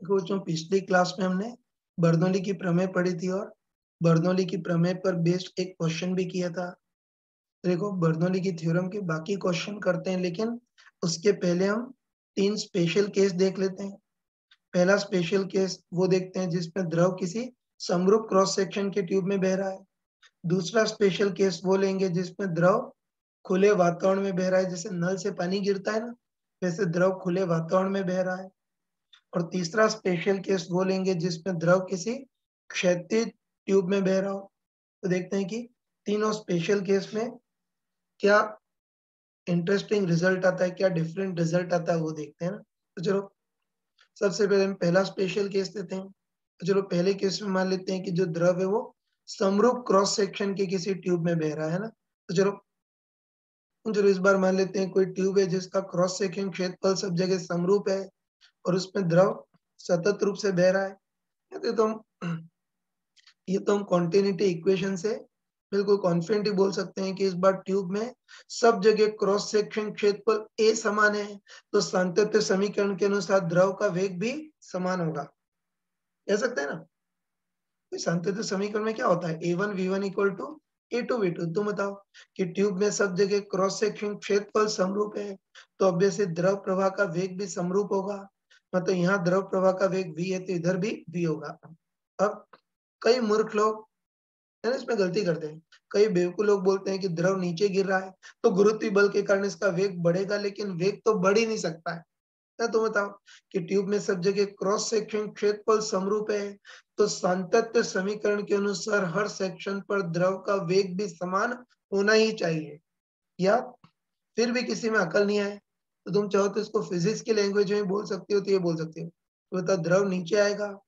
बच्चों पिछली क्लास में हमने बर्नौली की प्रमेय पढ़ी थी और बर्नौली की प्रमेय पर बेस्ड एक क्वेश्चन भी किया था। देखो बर्नौली की थ्योरम के बाकी क्वेश्चन करते हैं, लेकिन उसके पहले हम 3 स्पेशल केस देख लेते हैं। पहला स्पेशल केस वो देखते हैं जिसमें द्रव किसी समरूप क्रॉस सेक्शन के ट्यूब में बह रहा है। दूसरा स्पेशल केस वो लेंगे जिसमें द्रव खुले वातावरण में बह रहा है, जैसे नल से पानी गिरता है ना, वैसे द्रव खुले वातावरण में बह रहा है। और तीसरा स्पेशल केस वो लेंगे जिसमें द्रव किसी क्षैतिज ट्यूब में बह रहा हो। तो देखते हैं कि तीनों स्पेशल केस में क्या इंटरेस्टिंग रिजल्ट आता है, क्या डिफरेंट रिजल्ट आता है, वो देखते हैं ना। तो चलो सबसे पहले हम पहला स्पेशल केस लेते हैं। तो चलो पहले केस में मान लेते हैं कि जो द्रव है वो समरूप क्रॉस सेक्शन के किसी ट्यूब में बह रहा है ना। तो चलो चलो इस बार मान लेते हैं कोई ट्यूब है जिसका क्रॉस सेक्शन क्षेत्रफल सब जगह समरूप है और उसमें द्रव सतत रूप से बह रहा है। ये तो हम कॉन्टिन्यूटी इक्वेशन से बिल्कुल कॉन्फिडेंटली बोल सकते हैं कि इस बार ट्यूब में सब जगह क्रॉस सेक्शन क्षेत्रफल ए समान है, तो सांतत्य समीकरण के अनुसार द्रव का वेग भी समान होगा। कह सकते हैं ना। सांतत्य समीकरण में क्या होता है, a1v1 इक्वल टू a2v2। तुम बताओ कि ट्यूब में सब जगह क्रॉस सेक्शन क्षेत्रफल समरूप है, तो ऑब्वियसली द्रव प्रवाह का वेग भी समरूप होगा। मतलब यहाँ द्रव प्रवाह का वेग v है तो इधर भी v होगा। अब कई मूर्ख लोग है ना इसमें गलती करते हैं। कई बेवकूफ लोग बोलते हैं कि द्रव नीचे गिर रहा है तो गुरुत्वीय बल के कारण इसका वेग बढ़ेगा, लेकिन वेग तो बढ़ ही नहीं सकता है। तो बताओ कि ट्यूब में सब जगह क्रॉस सेक्शन क्षेत्रफल समरूप है, तो सांतत्य समीकरण के अनुसार हर सेक्शन पर द्रव का वेग भी समान होना ही चाहिए। या फिर भी किसी में अकल नहीं आए तो तुम चाहो तो इसको फिजिक्स की लैंग्वेज में बोल सकते हो, तो ये बोल सकते हो। तो बताओ द्रव नीचे आएगा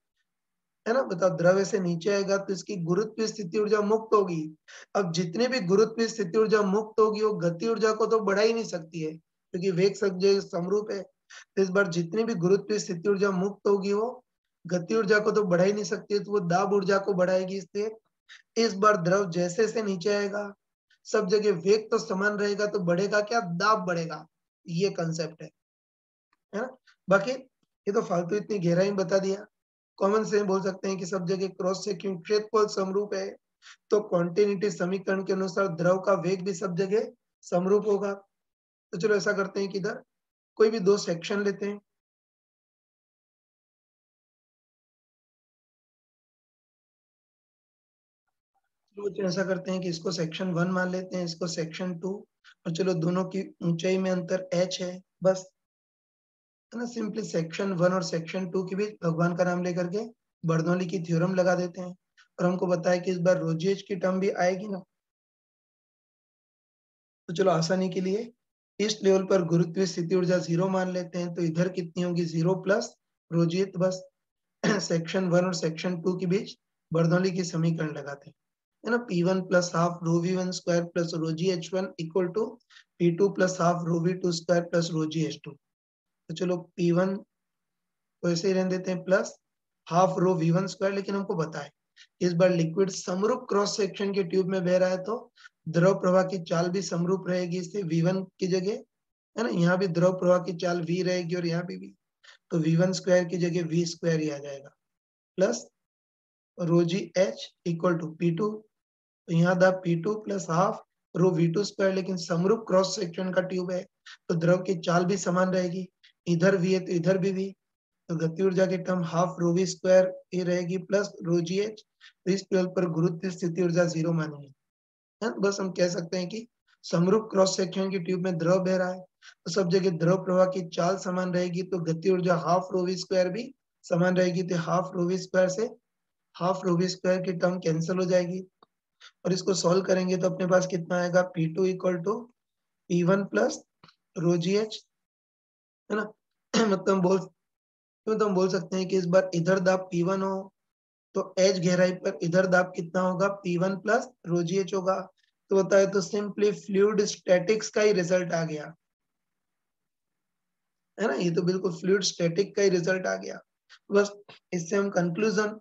है ना, बताओ द्रव ऐसे नीचे आएगा तो इसकी गुरुत्वीय स्थिति ऊर्जा मुक्त होगी। अब जितनी भी गुरुत्वीय स्थिति ऊर्जा मुक्त होगी वो गति ऊर्जा को तो बढ़ा ही नहीं सकती है, क्योंकि वेग सब जगह समरूप है। तो इस बार जितनी भी गुरुत्वीय स्थिति ऊर्जा मुक्त होगी वो गति ऊर्जा को तो बढ़ा ही नहीं सकती है, तो वो दाब ऊर्जा को बढ़ाएगी। इसलिए इस बार द्रव जैसे से नीचे आएगा सब जगह वेग तो समान रहेगा, तो बढ़ेगा क्या, दाब बढ़ेगा। ये कंसेप्ट है ना। बाकी ये तो फालतू इतनी गहराई में बता दिया। कॉमन से बोल सकते हैं कि सब जगह क्रॉस सेक्शन क्षेत्रफल समरूप है, तो कॉन्टिन्यूटी समीकरण के अनुसार द्रव का वेग भी सब जगह समरूप होगा। तो चलो ऐसा करते हैं कि इधर कोई भी 2 सेक्शन लेते हैं। तो ऐसा करते हैं कि इसको सेक्शन 1 मान लेते हैं, इसको सेक्शन 2। और चलो दोनों की ऊंचाई में अंतर h है, बस है ना। सिंपली सेक्शन 1 और सेक्शन 2 के बीच भगवान का नाम लेकर के बर्नौली की थ्योरम लगा देते हैं। और हमको बताया कि इस बार रोजिएज की टर्म भी आएगी ना। तो चलो आसानी के लिए इस लेवल पर गुरुत्वीय स्थिति ऊर्जा 0 मान लेते हैं, तो इधर कितनी होगी 0 प्लस रोजिए। तो बस सेक्शन 1 और सेक्शन 2 के बीच बर्नौली की समीकरण लगाते हैं, है ना। P1 plus half rho V1 square plus rho ji H1 equal to P2 plus half rho V2 square plus rho ji H2। तो चलो P1 को ऐसे ही रहने देते हैं plus half rho V1 square, लेकिन हमको पता है इस बार लिक्विड समरूप क्रॉस सेक्शन के ट्यूब में बह रहा है, तो द्रव प्रवाह की चाल भी समरूप रहेगी। इससे V1 की जगह है ना, यहाँ भी द्रव प्रवाह की चाल V रहेगी और यहाँ भी V, तो V1 स्क्वायर की जगह V स्क्वायर ही आ जाएगा plus rho ji H equal to P2। तो यहाँ था P2 plus half rho V2 square, लेकिन समरूप क्रॉस सेक्शन का ट्यूब है तो द्रव की चाल भी समान रहेगी। इधर V है तो इधर भी V, तो गति ऊर्जा की term half rho V square ये रहेगी प्लस रो जी H। तो इस लेवल पर गुरुत्वीय स्थिति ऊर्जा 0 मानेंगे। बस हम कह सकते हैं कि समरूप क्रॉस सेक्शन की ट्यूब में द्रव बह रहा है तो सब जगह द्रव प्रवाह की चाल समान रहेगी, तो गति ऊर्जा हाफ रो V स्क्वायर भी समान रहेगी। तो हाफ रो V स्क्वायर से हाफ रो V स्क्वायर की टर्म कैंसिल हो जाएगी और इसको सॉल्व करेंगे तो अपने पास कितना आएगा, P2 equal to P1 plus rho ji H, है ना। मतलब हम बोल सकते हैं कि इस बार इधर दाब P1 हो तो H गहराई पर इधर दाब कितना होगा, P1 प्लस रो जी H होगा। तो बताए तो सिंपली फ्लूइड स्टैटिक्स का ही रिजल्ट आ गया, है ना। ये तो बिल्कुल फ्लूइड स्टैटिक का ही रिजल्ट आ गया। बस इससे हम कंक्लूजन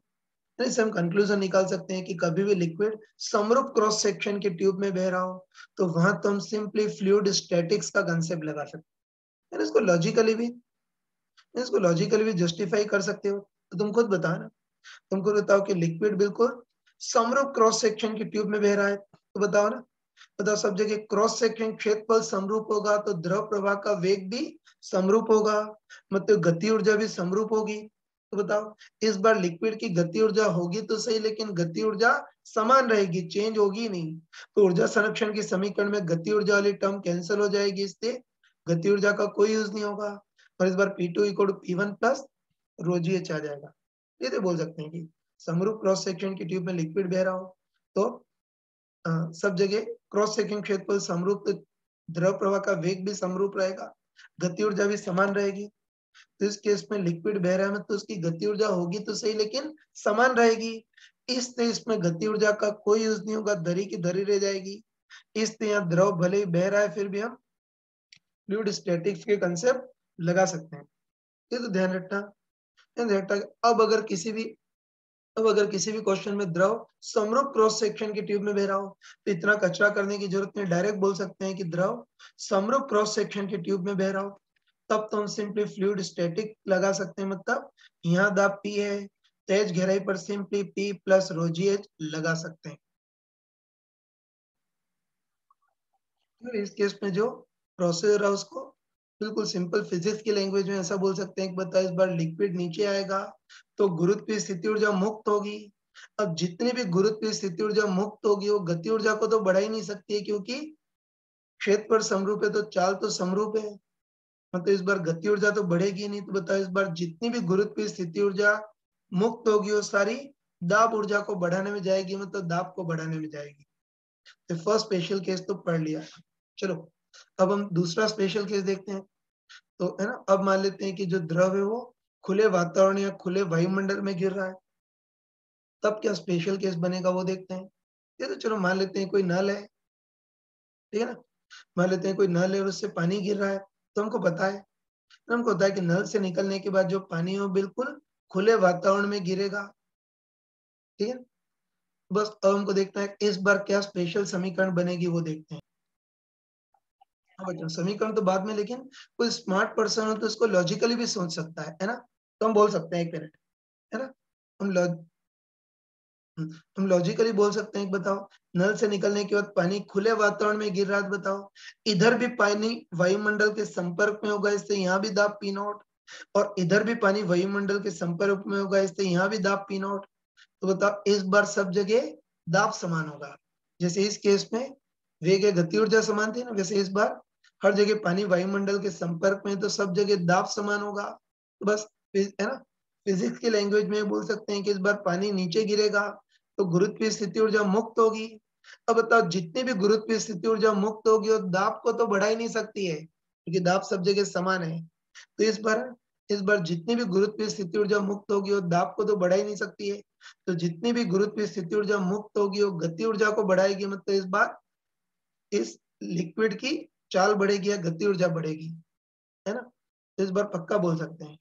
निकाल सकते हैं कि कभी भी लिक्विड समरूप क्रॉस सेक्शन के ट्यूब में बह रहा हो तो वहां तो हम सिंपली फ्लूइड स्टैटिक्स का कंसेप्ट लगा सकते हैं, इसको लॉजिकली भी इसको लॉजिकली भी जस्टिफाई कर सकते हो, तो तुम खुद बताओ ना। तुमको बताओ कि लिक्विड बिल्कुल समरूप क्रॉस सेक्शन की ट्यूब में बह रहा है, तो बताओ ना। बताओ सब जगह क्रॉस सेक्शन क्षेत्रफल समरूप होगा तो द्रव प्रवाह का वेग भी समरूप होगा, मतलब गति ऊर्जा भी समरूप होगी। तो बताओ इस बार लिक्विड की गति ऊर्जा होगी तो सही, लेकिन गति ऊर्जा समान रहेगी, चेंज होगी नहीं। तो ऊर्जा संरक्षण के समीकरण में गति ऊर्जा वाली टर्म कैंसिल हो जाएगी, इससे गति ऊर्जा का कोई यूज नहीं होगा। और इस बार P2 equal to P1 plus ρgh आ जाएगा। ये तो बोल सकते हैं कि समरूप क्रॉस सेक्शन की ट्यूब में लिक्विड बह रहा हो तो सब जगह क्रॉस सेक्शन क्षेत्रफल समरूप, तो द्रव प्रवाह का वेग भी समरूप रहेगा, गति ऊर्जा भी समान रहेगी। तो इस केस में लिक्विड बह रहा है तो उसकी गति ऊर्जा होगी तो सही, लेकिन समान रहेगी। इससे इसमें गति ऊर्जा का कोई यूज नहीं होगा, धरी की धरी रह जाएगी। इससे यहाँ द्रव भले ही बह रहा है फिर भी हम फ्लूइड स्टैटिक्स के कंसेप्ट लगा सकते हैं। ये तो ध्यान रखना। अब अगर किसी भी क्वेश्चन में द्रव समरूप क्रॉस सेक्शन की ट्यूब में बह रहा हो तो इतना कचरा करने की जरूरत नहीं, डायरेक्ट बोल सकते हैं कि द्रव समरूप क्रॉस सेक्शन की ट्यूब में बह रहा हो। तब तो हम सिंपली फ्लूइड स्टैटिक लगा सकते हैं, मतलब यहाँ दाब P है, तेज गहराई पर सिंपली P प्लस ρgh लगा सकते हैं। तो इस केस में जो प्रोसेस है उसको बिल्कुल सिंपल फिजिक्स की लैंग्वेज में ऐसा बोल सकते हैं कि बता इस बार लिक्विड नीचे आएगा तो गुरुत्वीय स्थिति ऊर्जा मुक्त होगी। अब जितनी भी गुरुत्वीय स्थिति ऊर्जा मुक्त होगी वो गति ऊर्जा को तो बढ़ा ही नहीं सकती है, क्योंकि क्षेत्र पर समरूप है तो चाल तो समरूप है, मतलब इस बार गति ऊर्जा तो बढ़ेगी नहीं। तो बताओ इस बार जितनी भी गुरुत्वीय स्थिति ऊर्जा मुक्त होगी वो सारी दाब ऊर्जा को बढ़ाने में जाएगी, मतलब दाब को बढ़ाने में जाएगी। तो फर्स्ट स्पेशल केस तो पढ़ लिया। चलो अब हम दूसरा स्पेशल केस देखते हैं। तो है ना, अब मान लेते हैं कि जो द्रव है वो खुले वातावरण या खुले वायुमंडल में गिर रहा है, तब क्या स्पेशल केस बनेगा वो देखते हैं। ये तो चलो मान लेते हैं कोई नल है, ठीक है ना। मान लेते हैं कोई नल है और उससे पानी गिर रहा है, तो हमको पता है कि नल से निकलने के बाद जो पानी है वो बिल्कुल खुले वातावरण में गिरेगा, ठीक है। बस अब हमको देखना है इस बार क्या स्पेशल समीकरण बनेगी वो देखते हैं। हाँ बच्चों, समीकरण तो बाद में, लेकिन कोई स्मार्ट पर्सन हो तो इसको लॉजिकली भी सोच सकता है ना। तो हम बोल सकते हैं 1 मिनट, है ना। हम लॉ हम लॉजिकली बोल सकते हैं कि बताओ नल से निकलने के बाद पानी खुले वातावरण में गिर रहा है, बताओ इधर भी पानी वायुमंडल के संपर्क में होगा, इससे यहाँ भी दाब P नॉट, और इधर भी पानी वायुमंडल के संपर्क में होगा, इससे यहाँ भी दाब P नॉट। तो बताओ इस बार सब जगह दाब समान होगा। जैसे इस केस में वेग या गति ऊर्जा समान थी ना, वैसे इस बार हर जगह पानी वायुमंडल के संपर्क में तो सब जगह दाब समान होगा। तो बस है ना, फिजिक्स की लैंग्वेज में बोल सकते हैं कि इस बार पानी नीचे गिरेगा तो गुरुत्वीय स्थिति ऊर्जा मुक्त होगी। अब बताओ जितनी भी गुरुत्वीय स्थिति ऊर्जा मुक्त होगी और दाब को तो बढ़ा ही नहीं सकती है, क्योंकि दाब सब जगह समान है। तो इस बार जितनी भी गुरुत्वीय स्थिति ऊर्जा मुक्त होगी और दाब को तो बढ़ा ही नहीं सकती है, तो जितनी भी गुरुत्वीय स्थिति ऊर्जा मुक्त होगी वो गति ऊर्जा को बढ़ाएगी, मतलब इस बार इस लिक्विड की चाल बढ़ेगी या गति ऊर्जा बढ़ेगी, है ना। तो इस बार पक्का बोल सकते हैं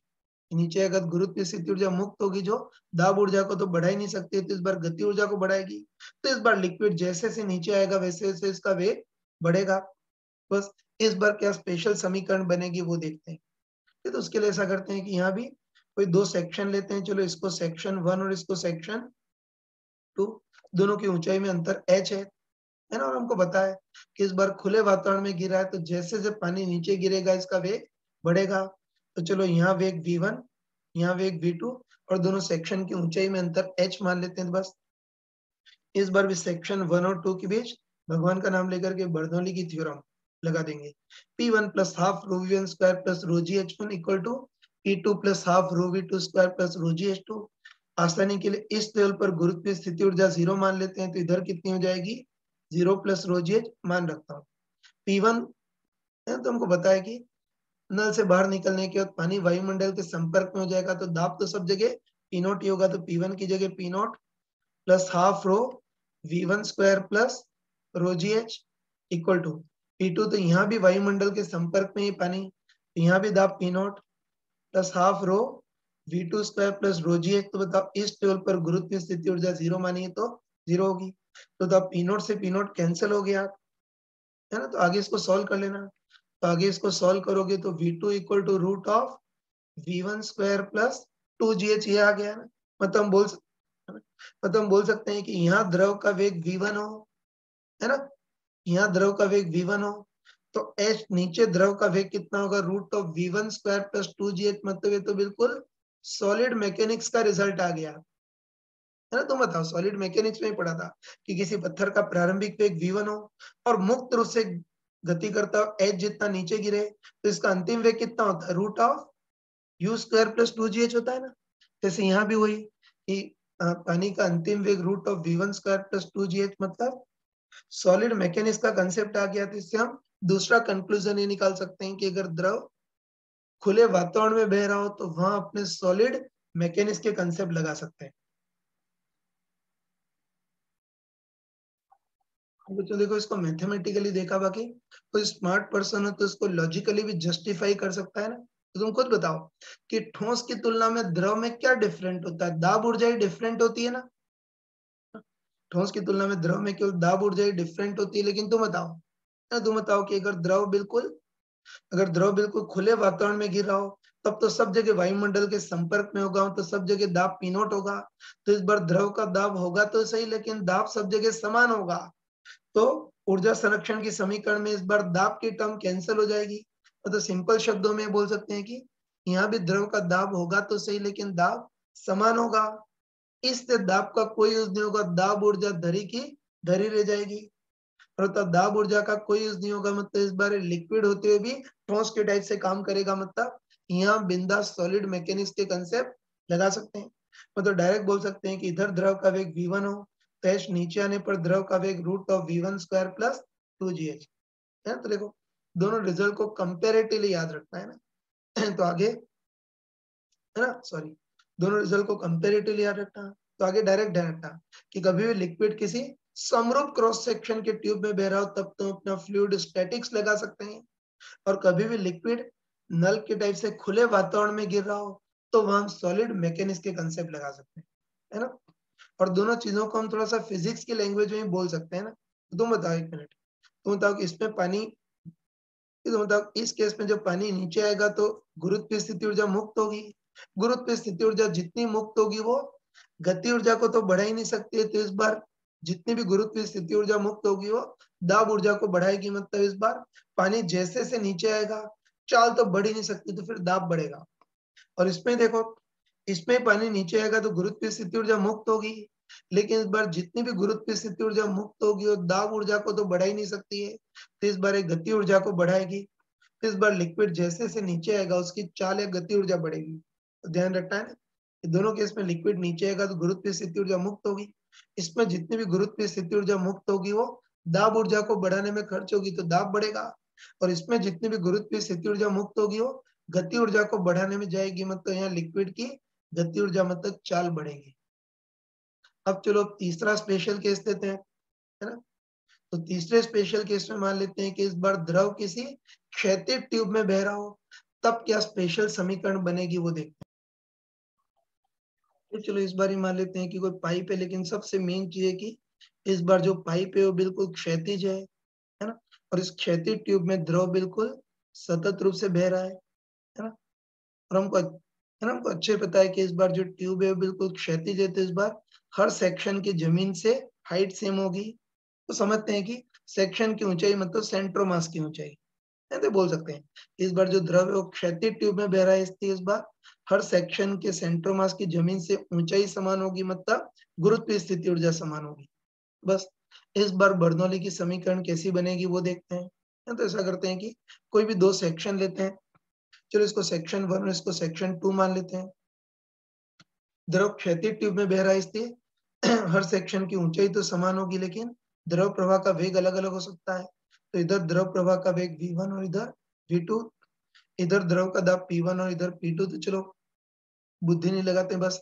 नीचे अगर गुरुत्व स्थिति ऊर्जा मुक्त होगी जो दाब ऊर्जा को तो बढ़ा ही नहीं सकती, तो इस बार गति ऊर्जा को बढ़ाएगी। तो इस बार लिक्विड जैसे से नीचे आएगा वैसे वैसे इसका वेग बढ़ेगा। बस इस बार क्या स्पेशल समीकरण बनेगी वो देखते हैं। तो उसके लिए ऐसा करते हैं कि यहाँ भी कोई 2 सेक्शन लेते हैं। चलो इसको सेक्शन 1 और इसको सेक्शन 2, दोनों की ऊंचाई में अंतर h है ना। और हमको पता है कि इस बार खुले वातावरण में गिरा है तो जैसे जैसे पानी नीचे गिरेगा इसका वेग बढ़ेगा। तो चलो यहाँ वेग v1, यहाँ वेग v2, और दोनों सेक्शन की ऊंचाई में अंतर h मान लेते हैं। बस इस बार भी सेक्शन 1 और 2 के बीच भगवान का नाम लेकर के बर्नौली की थ्योरम लगा देंगे। P1 plus half rho v1 square plus rho gh1 equal to P2 plus half rho v2 square plus rho gh2। आसानी के लिए इस लेवल पर गुरुत्वीय स्थिति ऊर्जा 0 मान लेते हैं, तो इधर कितनी हो जाएगी 0 प्लस रो gh मान रखता हूँ। P1 है तो हमको बताया कि नल से बाहर निकलने के बाद पानी वायुमंडल के संपर्क में हो जाएगा तो दाब तो सब जगह P नॉट ही होगा। तो P1 की जगह P naught plus half rho V1 square plus rho gh equal to P2, तो यहाँ भी वायुमंडल के संपर्क में ही पानी, तो यहाँ भी दाब P naught plus half rho V2 square plus rho gh। तो बताओ इस टेबल पर गुरुत्वीय स्थिति ऊर्जा 0 मानी है तो 0 होगी। तो अब P नॉट से P नॉट कैंसिल हो गया, है ना। तो आगे इसको सॉल्व कर लेना। तो आगे इसको सॉल्व करोगे तो V2 equal to root of V1 square plus 2gh ये आ गया ना। मतलब हम बोल सकते हैं कि यहाँ द्रव का वेग V1 हो, है ना, यहाँ द्रव का वेग V1 हो, तो h नीचे द्रव का वेग कितना होगा, root of V1 square plus 2gh। मतलब ये तो बिल्कुल सॉलिड मैकेनिक्स का रिजल्ट आ गया, है ना। तुम बताओ, सॉलिड मैकेनिक्स में ही पढ़ा था कि किसी पत्थर का प्रारंभिक वेग V1 हो और मुक्त रूप से गति करता हो h जितना नीचे गिरे, तो इसका अंतिम वेग कितना होता है, root of u square plus 2gh होता है ना। जैसे यहाँ भी वही कि पानी का अंतिम वेग root of V1 square plus 2gh। मतलब सॉलिड मैकेनिक्स का कंसेप्ट आ गया, तो इससे हम दूसरा कंक्लूजन ये निकाल सकते हैं कि अगर द्रव खुले वातावरण में बह रहा हो तो वहां अपने सॉलिड मैकेनिक्स के कंसेप्ट लगा सकते हैं। तो देखो, इसको मैथमेटिकली देखा, बाकी कोई स्मार्ट पर्सन हो तो इसको लॉजिकली भी जस्टिफाई कर सकता है ना। तो तुम खुद बताओ कि ठोस की तुलना में द्रव में क्या डिफरेंट होता है, दाब ऊर्जा ही डिफरेंट होती है ना। ठोस की तुलना में द्रव में केवल दाब ऊर्जा ही डिफरेंट होती है, लेकिन तुम बताओ कि अगर द्रव बिल्कुल खुले वातावरण में गिर रहा हो, तब तो सब जगह वायुमंडल के संपर्क में होगा, तो सब जगह दाब पी नॉट होगा। तो इस बार द्रव का दाब होगा तो सही, लेकिन दाब सब जगह समान होगा। तो ऊर्जा संरक्षण की समीकरण में इस बार दाब की टर्म कैंसिल हो जाएगी। तो सिंपल शब्दों में बोल सकते हैं कि यहाँ भी द्रव का दाब होगा तो सही, लेकिन दाब समान होगा। इससे दाब का कोई यूज नहीं होगा, दाब ऊर्जा धरी की धरी रह जाएगी। और तब दाब ऊर्जा का कोई यूज नहीं होगा, मतलब इस बार लिक्विड होते हुए भी ठोस के टाइप से काम करेगा। मतलब यहाँ बिंदास सॉलिड मैकेनिक्स के कंसेप्ट लगा सकते हैं। मतलब डायरेक्ट बोल सकते हैं कि इधर द्रव का वेग V1 हो तो h नीचे आने पर द्रव का वेग root of V1 square plus 2gh है। तो देखो, दोनों रिजल्ट को कंपेरेटिवली याद रखना है ना। तो आगे, है ना, सॉरी, दोनों रिजल्ट को कंपेरेटिवली याद रखना। तो आगे डायरेक्ट रखना कि कभी भी लिक्विड किसी समरूप क्रॉस सेक्शन के ट्यूब में बह रहा हो तब तो अपना फ्लूइड स्टैटिक्स लगा सकते हैं, और कभी भी लिक्विड नल के टाइप से खुले वातावरण में गिर रहा हो तो वहां हम सॉलिड मैकेनिक्स के कंसेप्ट लगा सकते हैं, है ना। और दोनों चीजों को हम थोड़ा सा फिजिक्स की लैंग्वेज में ही बोल सकते हैं ना। तो तुम बताओ, एक मिनट, तुम बताओ कि इसमें पानी, तो मतलब इस केस में जब पानी नीचे आएगा तो गुरुत्व स्थिति ऊर्जा मुक्त होगी। गुरुत्व स्थिति ऊर्जा जितनी मुक्त होगी वो गति ऊर्जा को तो बढ़ा ही नहीं सकती है, तो इस बार जितनी भी गुरुत्व स्थिति ऊर्जा मुक्त होगी वो दाब ऊर्जा को बढ़ाएगी। मतलब इस बार पानी जैसे से नीचे आएगा, चाल तो बढ़ ही नहीं सकती, तो फिर दाब बढ़ेगा। और इसमें देखो, इसमें पानी नीचे आएगा तो गुरुत्व स्थिति ऊर्जा मुक्त होगी, लेकिन इस बार जितनी भी गुरुत्व स्थिति ऊर्जा मुक्त होगी वो दाब ऊर्जा को तो बढ़ा ही नहीं सकती है, तो इस बार एक गति ऊर्जा को बढ़ाएगी। तो इस बार लिक्विड जैसे से नीचे आएगा उसकी चाल या गति ऊर्जा बढ़ेगी। तो ध्यान रखना है ना, दोनों केस में लिक्विड नीचे आएगा तो गुरुत्व स्थिति ऊर्जा मुक्त होगी। इसमें जितनी भी गुरुत्व स्थिति ऊर्जा मुक्त होगी वो दाब ऊर्जा को बढ़ाने में खर्च होगी, तो दाब बढ़ेगा। और इसमें जितनी भी गुरुत्व स्थिति ऊर्जा मुक्त होगी वो गति ऊर्जा को बढ़ाने में जाएगी, मतलब यहाँ लिक्विड की गति ऊर्जा मतलब चाल बढ़ेगी। अब चलो तीसरा स्पेशल केस लेते हैं, है ना। तो तीसरे स्पेशल केस में मान लेते हैं कि इस बार द्रव किसी क्षैतिज ट्यूब में बह रहा हो, तब क्या स्पेशल समीकरण बनेगी वो देखते हैं। तो चलो इस बार ही मान लेते हैं कि कोई पाइप है, लेकिन सबसे मेन चीज है कि इस बार जो पाइप है वो बिल्कुल क्षैतिज है ना। और इस क्षैतिज ट्यूब में द्रव बिल्कुल सतत रूप से बह रहा है ना। और हमको अच्छे पता है कि इस बार जो ट्यूब है वो बिल्कुल क्षैतिज है, तो इस बार हर सेक्शन की जमीन से हाइट सेम होगी। तो समझते हैं कि सेक्शन की ऊंचाई मतलब सेंट्रोमास की ऊंचाई, ऐसे बोल सकते हैं। इस बार जो द्रव है वो क्षैतिज ट्यूब में बह रहा है, इसलिए इस बार हर सेक्शन के सेंट्रोमास की जमीन से ऊंचाई समान होगी, मतलब गुरुत्व स्थिति ऊर्जा समान होगी। बस इस बार बर्नौली की समीकरण कैसी बनेगी वो देखते हैं। तो ऐसा करते हैं कि कोई भी दो सेक्शन लेते हैं। चलो इसको सेक्शन 1 और इसको सेक्शन 2 मान लेते हैं। द्रव क्षैतिज ट्यूब में बह रहा है, इसलिए हर सेक्शन की ऊंचाई तो समान होगी, लेकिन द्रव प्रवाह का वेग अलग अलग हो सकता है। तो इधर द्रव प्रवाह का वेग V1 और इधर V2, इधर द्रव का दाब P1 और इधर P2। तो चलो बुद्धि नहीं लगाते, बस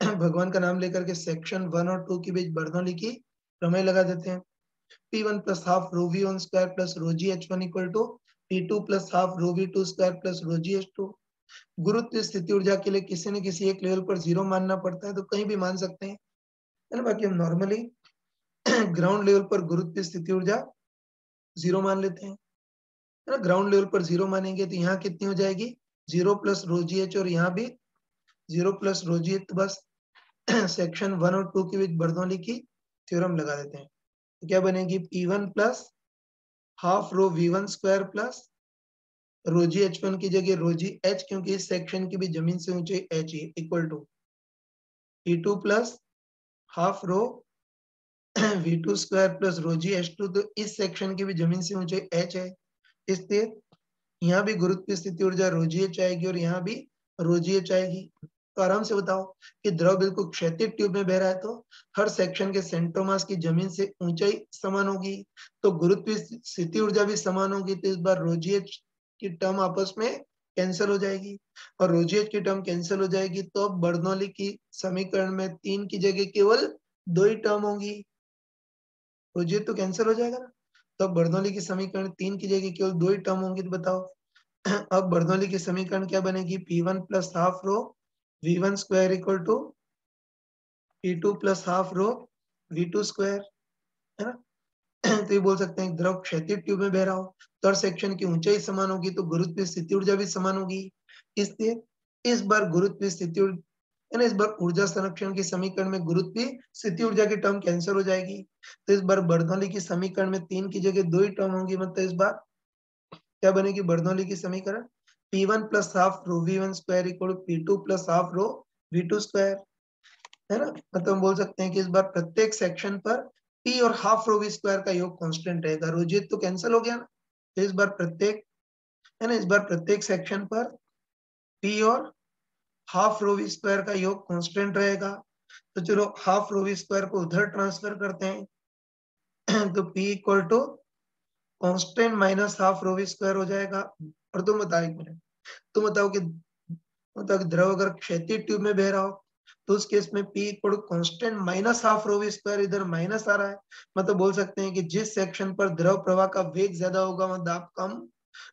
भगवान का नाम लेकर के सेक्शन 1 और 2 के बीच बर्नौली की प्रमेय लगा देते हैं। P1 plus half rho V1 square plus rho ji H1 equal to P2 plus half rho V2 square plus rho ji H2। गुरुत्व स्थिति ऊर्जा के लिए किसी न किसी एक लेवल पर जीरो मानना पड़ता है, तो कहीं भी मान सकते हैं, है ना। बाकी हम नॉर्मली ग्राउंड लेवल पर गुरुत्व स्थिति ऊर्जा जीरो मान लेते हैं, है ना। ग्राउंड लेवल पर जीरो मानेंगे तो यहाँ कितनी हो जाएगी, 0 प्लस रो जी एच, और यहाँ भी 0 प्लस रो जी एच। तो बस सेक्शन 1 और 2 के बीच बर्नौली की थ्योरम लगा देते हैं। तो क्या बनेगी, P1 plus half rho V1 square plus रोजी H1 की जगह रोजी H, क्योंकि इस सेक्शन की भी जमीन से ऊंचाई H है, equal to P2 plus half rho V2 square plus rho g H2। तो इस सेक्शन की भी जमीन से ऊंचाई H है, इसलिए यहाँ भी गुरुत्व स्थिति ऊर्जा रोजी H आएगी और यहाँ भी रोजी H आएगी। तो आराम से बताओ कि द्रव बिल्कुल क्षैतिज ट्यूब में बह रहा है, तो हर सेक्शन के सेंटर मास की जमीन से ऊंचाई समान होगी, तो गुरुत्व स्थिति ऊर्जा भी समान होगी। तो इस बार रोजी H की टर्म आपस में कैंसिल हो जाएगी, और रोजी H की टर्म कैंसिल हो जाएगी, तो अब बर्नौली की समीकरण में 3 की जगह केवल 2 ही टर्म होंगी। रोजी H तो कैंसिल हो जाएगा ना, तो अब बर्नौली की समीकरण 3 की जगह केवल 2 ही टर्म होंगी। तो बताओ अब बर्नौली की समीकरण क्या बनेगी, P1 plus half rho V1 square equal to P2 plus half rho V2 square, है ना। तो ये बोल सकते हैं द्रव क्षैतिज ट्यूब में बह रहा हो तो हर सेक्शन की ऊंचाई समान होगी, तो गुरुत्व स्थिति ऊर्जा भी समान होगी। इसलिए इस बार गुरुत्व स्थिति है ना, इस बार ऊर्जा संरक्षण के समीकरण में गुरुत्व स्थिति ऊर्जा की टर्म कैंसिल हो जाएगी। तो इस बार बर्नौली की समीकरण में 3 की जगह 2 ही टर्म होंगी। मतलब इस बार क्या बनेगी बर्नौली की समीकरण, P1 plus half rho V1 square equal P2 plus half rho V2 square, है ना। मतलब हम बोल सकते हैं कि इस बार प्रत्येक सेक्शन पर P और हाफ रो V स्क्वायर का योग कांस्टेंट रहेगा। रोजित तो कैंसिल हो गया ना, तो इस बार प्रत्येक, है ना, इस बार प्रत्येक सेक्शन पर P और हाफ रो V स्क्वायर का योग कांस्टेंट रहेगा। तो चलो हाफ रो V स्क्वायर को उधर ट्रांसफर करते हैं तो P equal to constant minus half rho V square हो जाएगा। और तुम बताओ एक मिनट, तुम बताओ कि मतलब द्रव अगर क्षैतिज ट्यूब में बह रहा हो तो उस केस में P equal constant minus half rho V square, इधर माइनस आ रहा है। मतलब बोल सकते हैं कि जिस सेक्शन पर द्रव प्रवाह का वेग ज्यादा होगा वहां दाब कम,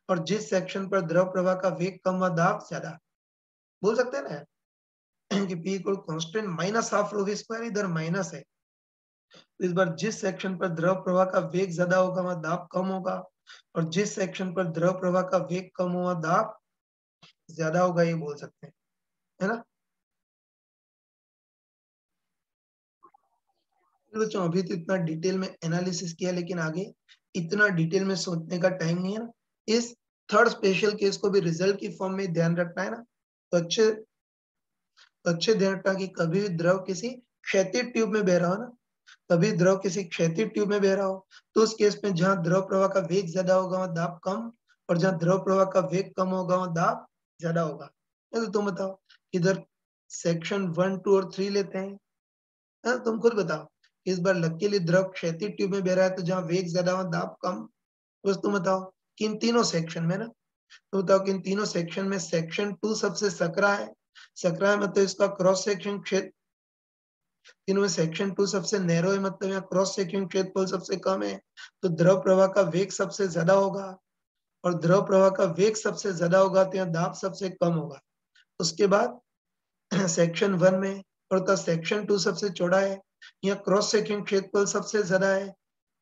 और जिस सेक्शन पर द्रव प्रवाह का वेग कम वहां दाब ज्यादा। बोल सकते हैं ना कि P equal constant minus half rho V square, इधर माइनस है। तो इस बार जिस सेक्शन पर द्रव प्रवाह का वेग ज्यादा होगा वहां दाब कम होगा, और जिस सेक्शन पर द्रव प्रवाह का वेग कम होगा दाब ज्यादा होगा, ये बोल सकते हैं, है ना। बच्चों अभी तो इतना डिटेल में एनालिसिस किया, लेकिन आगे इतना डिटेल में सोचने का टाइम नहीं है ना। इस थर्ड स्पेशल केस को भी रिजल्ट की फॉर्म में ध्यान रखना है ना। तो अच्छे ध्यान रखना कि कभी भी द्रव किसी क्षैतिज ट्यूब में बह रहा हो ना, कभी द्रव किसी क्षैतिज ट्यूब में बह रहा हो, तो उस केस में जहां द्रव प्रवाह का वेग ज्यादा होगा वहां दाब कम, और जहां द्रव प्रवाह का वेग कम होगा वहां दाब ज्यादा होगा। तो तुम बताओ, इधर सेक्शन 1, 2 और 3 लेते हैं, हाँ, तुम खुद बताओ। इस बार लकीली द्रव क्षैतिज ट्यूब में बह रहा है, तो जहाँ वेग ज्यादा हो दाब कम। बस तुम बताओ कि इन तीनों सेक्शन में ना, तो बताओ कि इन तीनों सेक्शन में सेक्शन 2 सबसे सकरा है। सकरा है मतलब इसका क्रॉस सेक्शन क्षेत्र, तीनों में सेक्शन 2 सबसे नैरो है, मतलब यहाँ क्रॉस सेक्शन क्षेत्रफल सबसे कम है। तो द्रव प्रवाह का वेग सबसे ज्यादा होगा, और द्रव प्रवाह का वेग सबसे ज्यादा होगा तो यहाँ दाब सबसे कम होगा। उसके बाद सेक्शन 1 में और का सेक्शन 2 सबसे चौड़ा है, यहाँ क्रॉस सेक्शन क्षेत्रफल सबसे ज्यादा है,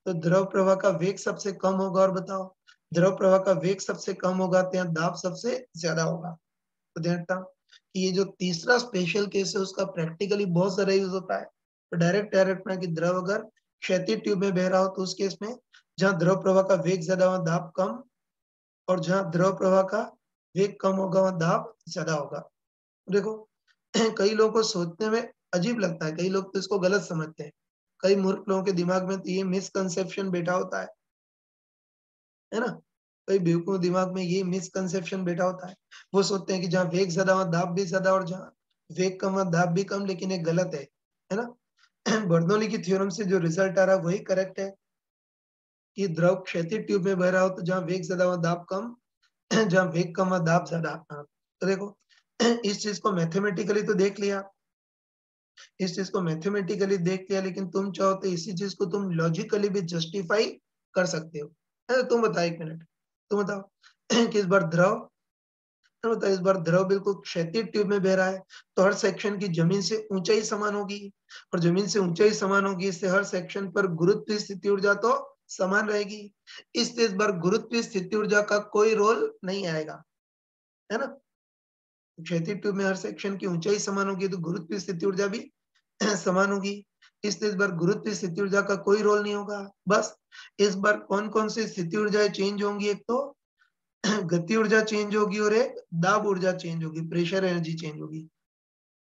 तो द्रव प्रवाह का वेग सबसे कम होगा। और बताओ द्रव प्रवाह का वेग सबसे कम होगा तो यहाँ दाब सबसे ज्यादा होगा। तो ध्यान रखना कि ये जो तीसरा स्पेशल केस है उसका प्रैक्टिकली बहुत सारा यूज होता है। तो डायरेक्ट डायरेक्ट में कि द्रव अगर क्षैतिज ट्यूब में बह रहा हो तो उस केस में जहाँ द्रव प्रवाह का वेग ज्यादा वहां दाब कम, और जहाँ द्रव प्रवाह का वेग कम होगा वहां दाब ज्यादा होगा। देखो कई लोगों को सोचने में अजीब लगता है, कई लोग तो इसको गलत समझते हैं। कई मूर्ख लोगों के दिमाग में तो ये मिसकंसेप्शन बैठा होता है ना। कई बेवकूफ दिमाग में ये मिसकंसेप्शन बैठा होता है। वो सोचते हैं कि जहाँ वेग ज्यादा वहां दाब भी ज्यादा, और जहाँ वेग कम वहां दाब भी कम, लेकिन ये गलत है ना। बर्नौली की थ्योरम से जो रिजल्ट आ रहा है वही करेक्ट है कि द्रव क्षैतिज ट्यूब में बह रहा हो तो जहाँ वेग ज्यादा वहां दाब कम, जहाँ वेग कम वहां दाब ज्यादा। हाँ, तो देखो इस चीज को मैथमेटिकली तो देख लिया, इस चीज को मैथमेटिकली देख लिया, लेकिन तुम चाहो तो इसी चीज को तुम लॉजिकली भी जस्टिफाई कर सकते हो, है ना। तुम बताओ एक मिनट, तुम बताओ कि इस बार द्रव, बताओ इस बार द्रव बिल्कुल क्षैतिज ट्यूब में बह रहा है, तो हर सेक्शन की जमीन से ऊंचाई समान होगी, और जमीन से ऊंचाई समान होगी इससे हर सेक्शन पर गुरुत्व स्थिति ऊर्जा तो समान रहेगी। इसलिए इस बार गुरुत्व स्थिति ऊर्जा का कोई रोल नहीं आएगा, है ना। क्षैतिज ट्यूब में हर सेक्शन की ऊंचाई समान होगी तो गुरुत्व स्थिति ऊर्जा भी समान होगी। इसलिए इस बार गुरुत्व स्थिति ऊर्जा का कोई रोल नहीं होगा। बस इस बार कौन कौन सी स्थिति ऊर्जाएं चेंज होंगी, एक तो गति ऊर्जा चेंज होगी और एक दाब ऊर्जा चेंज होगी, प्रेशर एनर्जी चेंज होगी।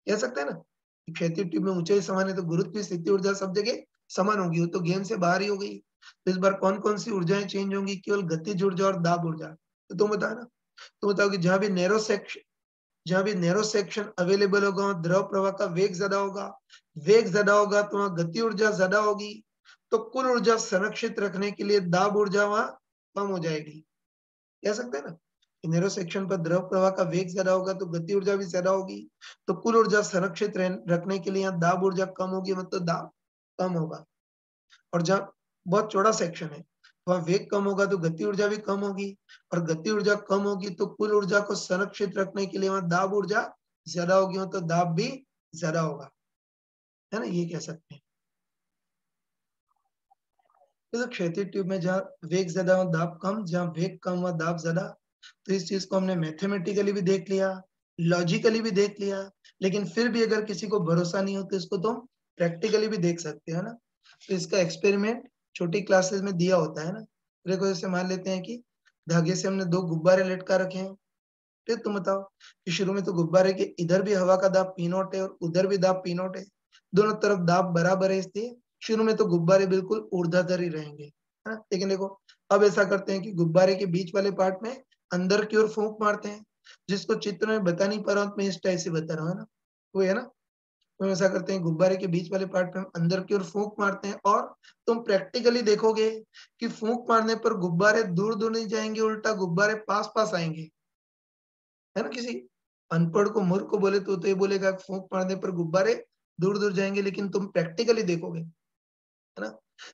कह सकते हैं ना, क्षैतिज ट्यूब में ऊंचाई समान है तो गुरुत्व स्थिति ऊर्जा सब जगह समान होगी, वो तो गेम से बाहर ही हो गई। तो इस बार कौन कौन सी ऊर्जाएं चेंज होंगी, केवल गतिज ऊर्जा और दाब ऊर्जा। तो तुम बताओ ना, तो बताओ कि जहां भी नैरो सेक्शन अवेलेबल होगा वहां द्रव प्रवाह का वेग ज्यादा होगा तो वहां गति ऊर्जा ज्यादा होगी, तो कुल ऊर्जा संरक्षित रखने के लिए दाब ऊर्जा वहां कम हो जाएगी। कह सकते हैं ना, नैरो सेक्शन पर द्रव प्रवाह का वेग ज्यादा होगा तो गति ऊर्जा भी ज्यादा होगी, तो कुल ऊर्जा संरक्षित रखने के लिए यहाँ दाब ऊर्जा कम होगी, मतलब दाब कम होगा। और जहाँ बहुत चौड़ा सेक्शन है वहां वेग कम होगा तो गति ऊर्जा भी कम होगी, और गति ऊर्जा कम होगी तो कुल ऊर्जा को संरक्षित रखने के लिए वहां दाब ऊर्जा ज्यादा होगी, तो दाब भी ज्यादा होगा, है ना, ये कह सकते हैं। तो क्षैतिज ट्यूब में जहाँ वेग ज्यादा हो दाब कम, जहाँ वेग कम हुआ दाब ज्यादा, तो इस चीज को हमने मैथमेटिकली भी देख लिया, लॉजिकली भी देख लिया, लेकिन फिर भी अगर किसी को भरोसा नहीं हो तो इसको तुम प्रैक्टिकली भी देख सकते हो ना। तो इसका एक्सपेरिमेंट छोटी क्लासेस में दिया होता है ना। देखो जैसे मान लेते हैं कि धागे से हमने दो गुब्बारे लटका रखे हैं, फिर तुम बताओ कि शुरू में तो गुब्बारे के इधर भी हवा का दाब पी नॉट है और उधर भी दाब पी नॉट है, दोनों तरफ दाब बराबर है, इसलिए शुरू में तो गुब्बारे बिल्कुल ऊर्ध्वाधर ही रहेंगे, है ना। लेकिन देखो अब ऐसा करते हैं कि गुब्बारे के बीच वाले पार्ट में अंदर की ओर फूंक मारते हैं, जिसको चित्र में बता नहीं पा रहा हूँ, मैं इस टाइप से बता रहा हूँ, है ना, वो है ना। तो ऐसा करते हैं गुब्बारे के बीच वाले पार्ट में अंदर की ओर फूंक मारते हैं, और तुम प्रैक्टिकली देखोगे कि फूंक मारने पर गुब्बारे दूर दूर नहीं जाएंगे, उल्टा गुब्बारे पास पास आएंगे, है ना। किसी अनपढ़ को मूर्ख को बोले तो ये बोलेगा फूंक मारने पर गुब्बारे दूर दूर जाएंगे, लेकिन तुम प्रैक्टिकली देखोगे, है ना,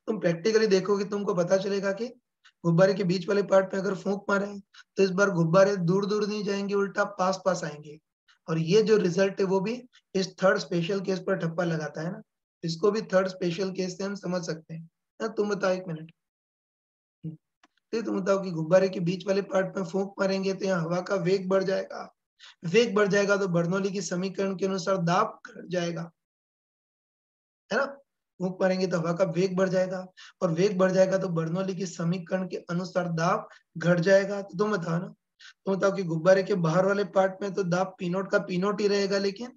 तुम प्रैक्टिकली देखोगे तुमको पता चलेगा कि गुब्बारे के बीच वाले पार्ट में अगर फूंक मारे तो इस बार गुब्बारे दूर दूर नहीं जाएंगे, उल्टा पास पास आएंगे। और ये जो रिजल्ट है वो भी इस थर्ड स्पेशल केस पर ठप्पा लगाता है ना, इसको भी थर्ड स्पेशल केस से हम समझ सकते हैं ना। तुम बताओ एक मिनट, तो तुम बताओ कि गुब्बारे के बीच वाले पार्ट में फूंक मारेंगे तो यहाँ हवा का वेग बढ़ जाएगा, वेग बढ़ जाएगा तो बर्नौली की समीकरण के अनुसार दाब घट जाएगा, है ना। फूंक मारेंगे तो हवा का वेग बढ़ जाएगा, और वेग बढ़ जाएगा तो बर्नौली की समीकरण के अनुसार दाब घट जाएगा। तो तुम बताओ ना, तुम बताओ कि गुब्बारे के बाहर वाले पार्ट में तो दाब पी नॉट का पी नॉट ही रहेगा, लेकिन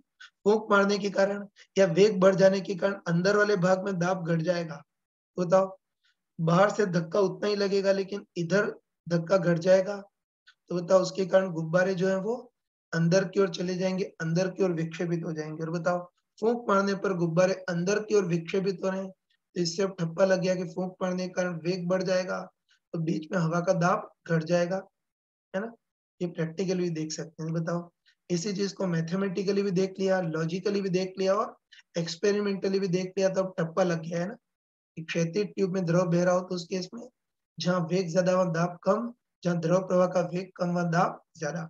फूंक मारने के कारण या वेग बढ़ जाने के कारण अंदर वाले भाग में दाब घट जाएगा। तो बताओ, बाहर से धक्का उतना ही लगेगा लेकिन इधर धक्का घट जाएगा, तो बताओ उसके कारण गुब्बारे जो है वो अंदर की ओर चले जाएंगे, अंदर की ओर विक्षेपित हो जाएंगे। और बताओ फूंक मारने पर गुब्बारे अंदर की ओर विक्षेपित हो रहे हैं, तो इससे अब ठप्पा लग गया कि फूंक मारने के कारण वेग बढ़ जाएगा तो बीच में हवा का दाब घट जाएगा, है ना। ये प्रैक्टिकली भी देख सकते हैं। बताओ इसी चीज को मैथमेटिकली भी देख लिया, लॉजिकली भी देख लिया और एक्सपेरिमेंटली भी देख लिया, तो अब टप्पा लग गया है ना। क्षैतिज ट्यूब में द्रव बह रहा हो तो उस केस में जहाँ वेग ज्यादा वहां दाब कम, जहाँ द्रव प्रवाह का वेग कम वहां दाब ज्यादा।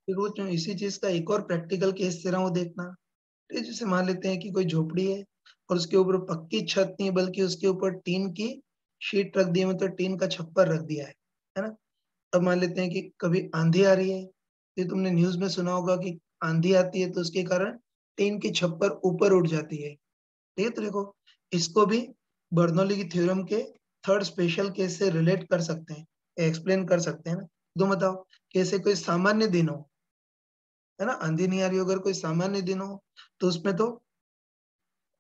फिर वो जो इसी चीज का एक और प्रैक्टिकल केस दे रहा हूँ देखना। तो जैसे मान लेते हैं कि कोई झोपड़ी है और उसके ऊपर पक्की छत नहीं बल्कि उसके ऊपर टीन की शीट रख दी है, मतलब टीन का छप्पर रख दिया है ना। अब मान लेते हैं कि कभी आंधी आ रही है, ये तुमने न्यूज में सुना होगा कि आंधी आती है तो उसके कारण टीन की छप्पर ऊपर उठ जाती है। ठीक है, तो देखो इसको भी बर्नौली की थ्योरम के थर्ड स्पेशल केस से रिलेट कर सकते हैं, एक्सप्लेन कर सकते हैं ना। तो बताओ कैसे कोई सामान्य दिन हो, है ना, आंधी नहीं आ रही हो, अगर कोई सामान्य दिन हो तो उसमें तो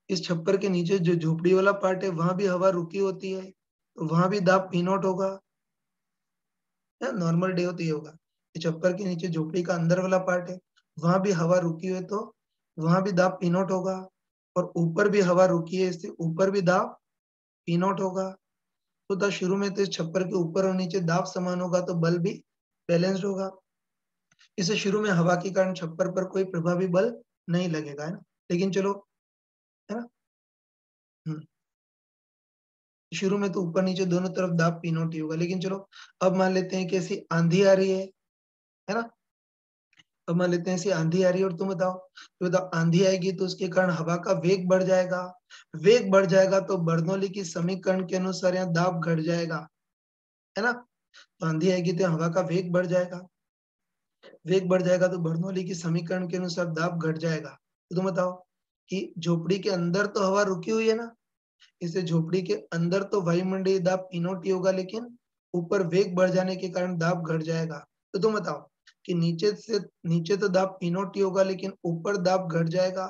इस छप्पर के नीचे जो झोपड़ी वाला पार्ट है वहां भी हवा रुकी होती है, तो वहां भी दाब पी नॉट होगा, नॉर्मल डे होती होगा। ये छप्पर के नीचे झोपड़ी का अंदर वाला पार्ट है, वहां भी हवा रुकी हुई है तो वहां भी दाब पी नॉट होगा, और ऊपर भी हवा रुकी है इससे ऊपर भी दाब पी नॉट होगा। तो था शुरू में तो इस छप्पर के ऊपर और नीचे दाब समान होगा तो बल भी बैलेंस्ड होगा। इसे शुरू में हवा के कारण छप्पर पर कोई प्रभावी बल नहीं लगेगा, है ना। लेकिन चलो, है ना, हम्म, शुरू में तो ऊपर नीचे दोनों तरफ दाब पी नॉट ही होगा। लेकिन चलो अब मान लेते हैं कि ऐसी आंधी आ रही है ना। अब मान लेते हैं ऐसी आंधी आ रही है और तुम बताओ, तो बताओ आंधी आएगी तो उसके कारण हवा का वेग बढ़ जाएगा, वेग बढ़ जाएगा तो बर्नौली की समीकरण के अनुसार यहाँ दाब घट जाएगा, है ना। तो आंधी आएगी तो हवा का वेग बढ़ जाएगा, वेग बढ़ जाएगा तो बर्नौली की समीकरण के अनुसार दाब घट जाएगा। तो तुम बताओ कि झोपड़ी के अंदर तो हवा रुकी हुई है ना, इसे झोपड़ी के अंदर तो वायुमंडलीय दाब P नॉट ही होगा, लेकिन ऊपर वेग बढ़ जाने के कारण दाब घट जाएगा। तो तुम बताओ कि नीचे तो दाब P नॉट ही होगा, लेकिन ऊपर दाब घट जाएगा,